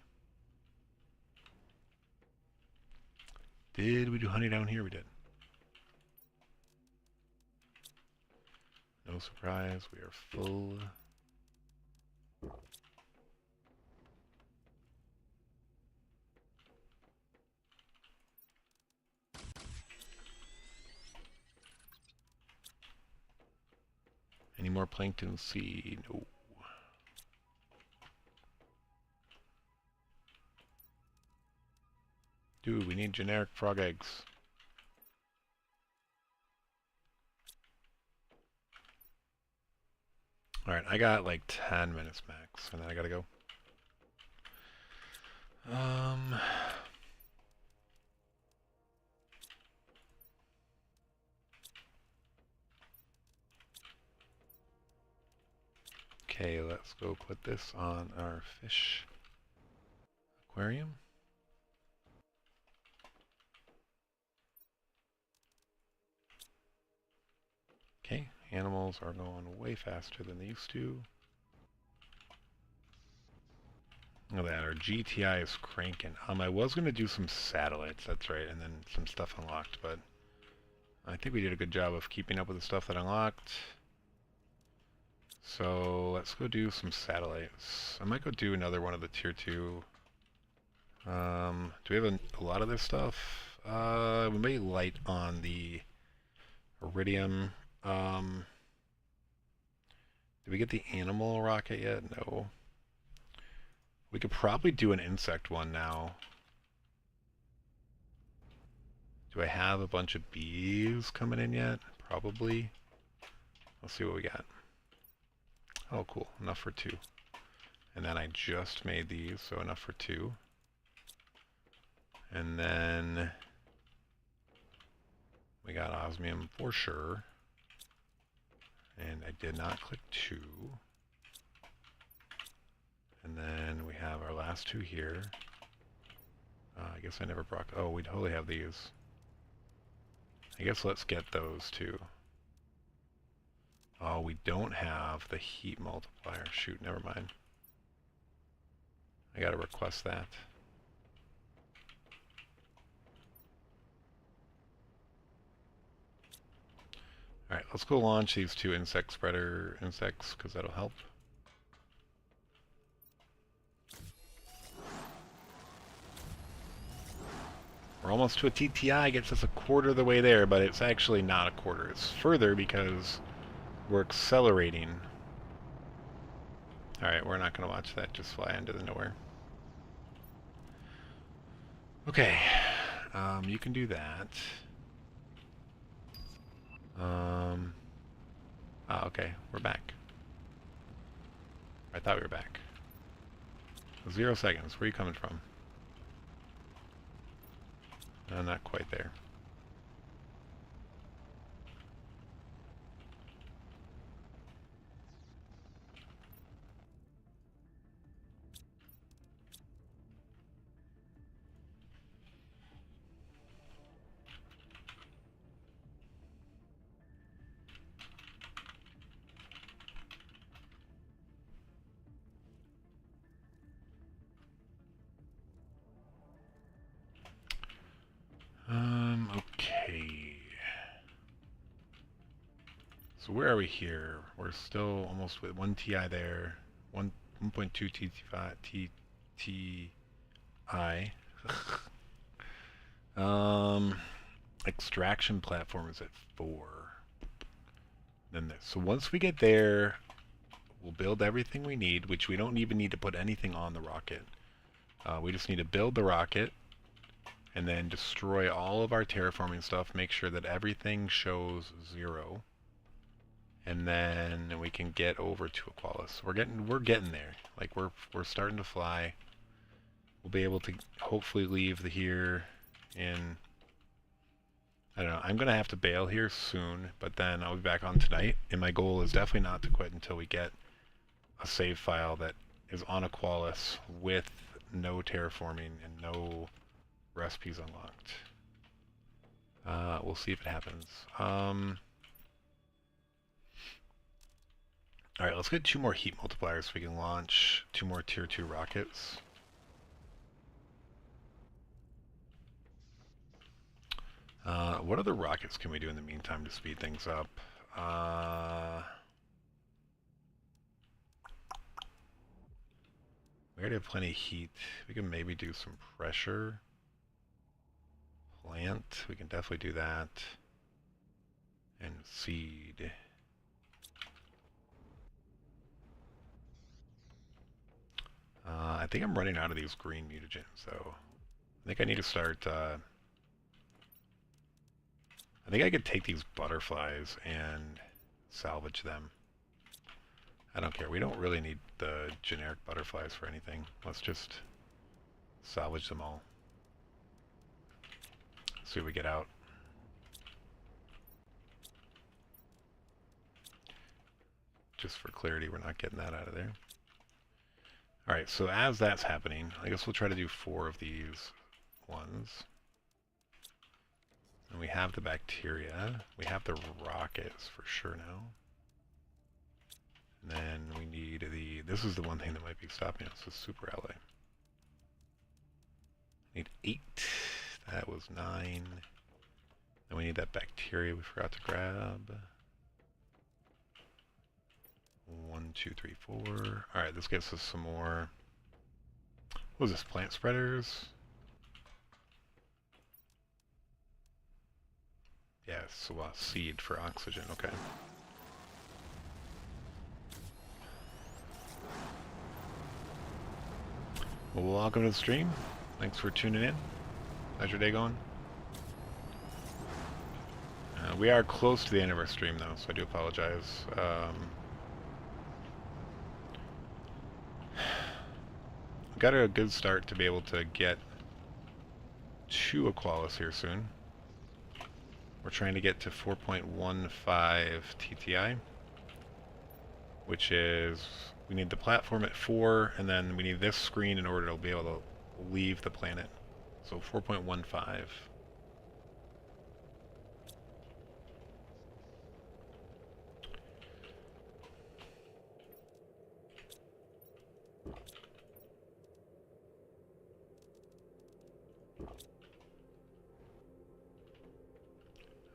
Did we do honey down here? We did. No surprise, we are full. Any more plankton C? No. Dude, we need generic frog eggs. Alright, I got like 10 minutes max, and then I gotta go. Okay, let's go put this on our fish aquarium. Okay, animals are going way faster than they used to. Look at that, our GTI is cranking. I was going to do some satellites, that's right, and then some stuff unlocked, but I think we did a good job of keeping up with the stuff that unlocked. So let's go do some satellites. I might go do another one of the tier 2. Do we have a lot of this stuff? We may light on the iridium. Did we get the animal rocket yet? No. We could probably do an insect one now. Do I have a bunch of bees coming in yet? Probably. Let's see what we got. Oh, cool. Enough for 2. And then I just made these, so enough for 2. And then we got osmium for sure. And I did not click 2. And then we have our last 2 here. I guess I never brought... Oh, we totally have these. I guess let's get those too. Oh, we don't have the heat multiplier. Shoot, never mind. I gotta request that. Alright, let's go launch these 2 insects, because that'll help. We're almost to a TTI, gets us a quarter of the way there, but it's actually not a quarter. It's further because we're accelerating. Alright, we're not going to watch that just fly into the nowhere. Okay, you can do that. Okay, we're back. I thought we were back. 0 seconds, where are you coming from? Not quite there. Okay. So where are we here? We're still almost with 1 TI there, 1.2 TI. Extraction platform is at 4. Then this. So once we get there, we'll build everything we need, which we don't even need to put anything on the rocket. We just need to build the rocket, and then destroy all of our terraforming stuff, make sure that everything shows 0, and then we can get over to Aqualis. We're getting there. Like we're starting to fly. We'll be able to hopefully leave here in, I don't know, I'm gonna have to bail here soon, but then I'll be back on tonight, and my goal is definitely not to quit until we get a save file that is on Aqualis with no terraforming and no recipes unlocked. We'll see if it happens. Alright, let's get 2 more heat multipliers so we can launch 2 more tier 2 rockets. What other rockets can we do in the meantime to speed things up? We already have plenty of heat. We can maybe do some pressure. Plant, we can definitely do that. And seed. I think I'm running out of these green mutagens, though. I think I need to start... I think I could take these butterflies and salvage them. I don't care. We don't really need the generic butterflies for anything. Let's just salvage them all. See what we get out. Just for clarity, we're not getting that out of there. Alright, so as that's happening, I guess we'll try to do 4 of these ones. And we have the bacteria. We have the rockets for sure now. And then we need the... This is the one thing that might be stopping us, the super ally. Need 8. That was 9. Then we need that bacteria we forgot to grab. 1, 2, 3, 4. Alright, this gets us some more... What was this? Plant spreaders? Yes, seed for oxygen, okay. Well, welcome to the stream. Thanks for tuning in. How's your day going? We are close to the end of our stream, though, so I do apologize. got a good start to be able to get to Aqualis here soon. We're trying to get to 4.15 TTI, which is, we need the platform at 4, and then we need this screen in order to be able to leave the planet. So 4.15.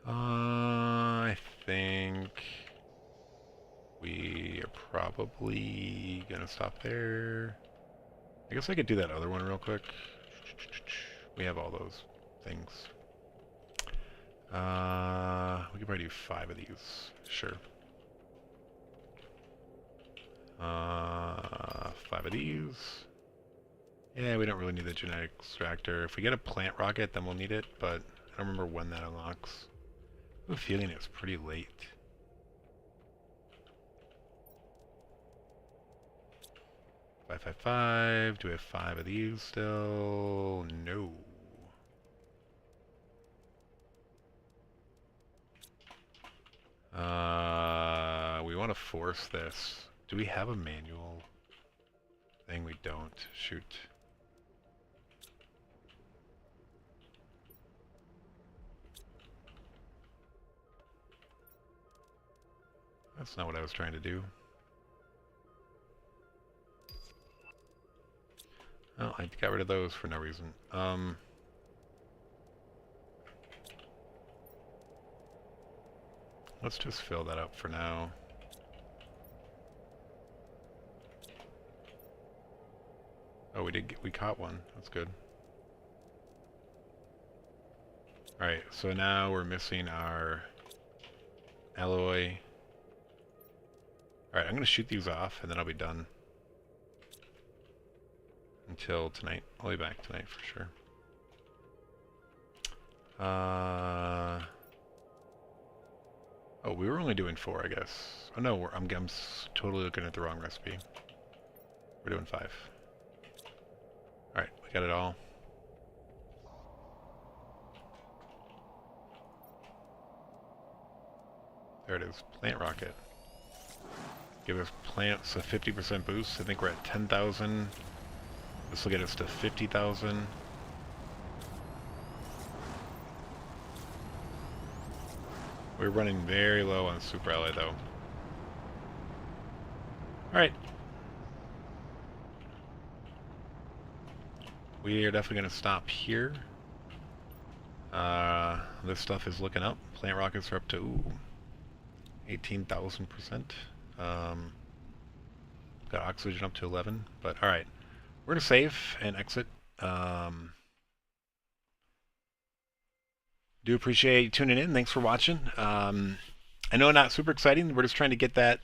I think we are probably gonna stop there. I guess I could do that other one real quick. We have all those things. We could probably do 5 of these. Sure. 5 of these. Yeah, we don't really need the genetic extractor. If we get a plant rocket, then we'll need it, but I don't remember when that unlocks. I have a feeling it's pretty late. 555. Do we have 5 of these still? No. We want to force this. Do we have a manual thing? We don't. Shoot. That's not what I was trying to do. Oh, I got rid of those for no reason. Let's just fill that up for now. Oh, we caught one. That's good. Alright, so now we're missing our alloy. Alright, I'm gonna shoot these off and then I'll be done. Until tonight. I'll be back tonight for sure. Oh, we were only doing 4, I guess. Oh no, I'm totally looking at the wrong recipe. We're doing 5. Alright, we got it all. There it is. Plant rocket. Give us plants a 50% boost. I think we're at 10,000. This will get us to 50,000. We're running very low on Super Ally though. Alright. We are definitely going to stop here. This stuff is looking up. Plant rockets are up to 18,000%. Got oxygen up to 11. But alright. We're going to save and exit. Do appreciate you tuning in. Thanks for watching. I know not super exciting. We're just trying to get that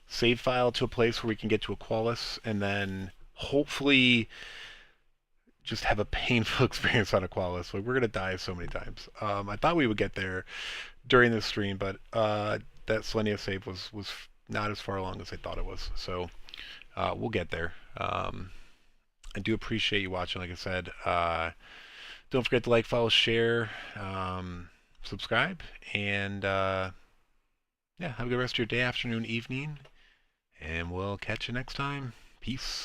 save file to a place where we can get to Aqualis and then hopefully just have a painful experience on Aqualis. Like, we're going to die so many times. I thought we would get there during this stream, but that Selenea save was not as far along as I thought it was. So we'll get there. I do appreciate you watching, like I said. Don't forget to like, follow, share, subscribe, and yeah, have a good rest of your day, afternoon, evening, and we'll catch you next time. Peace.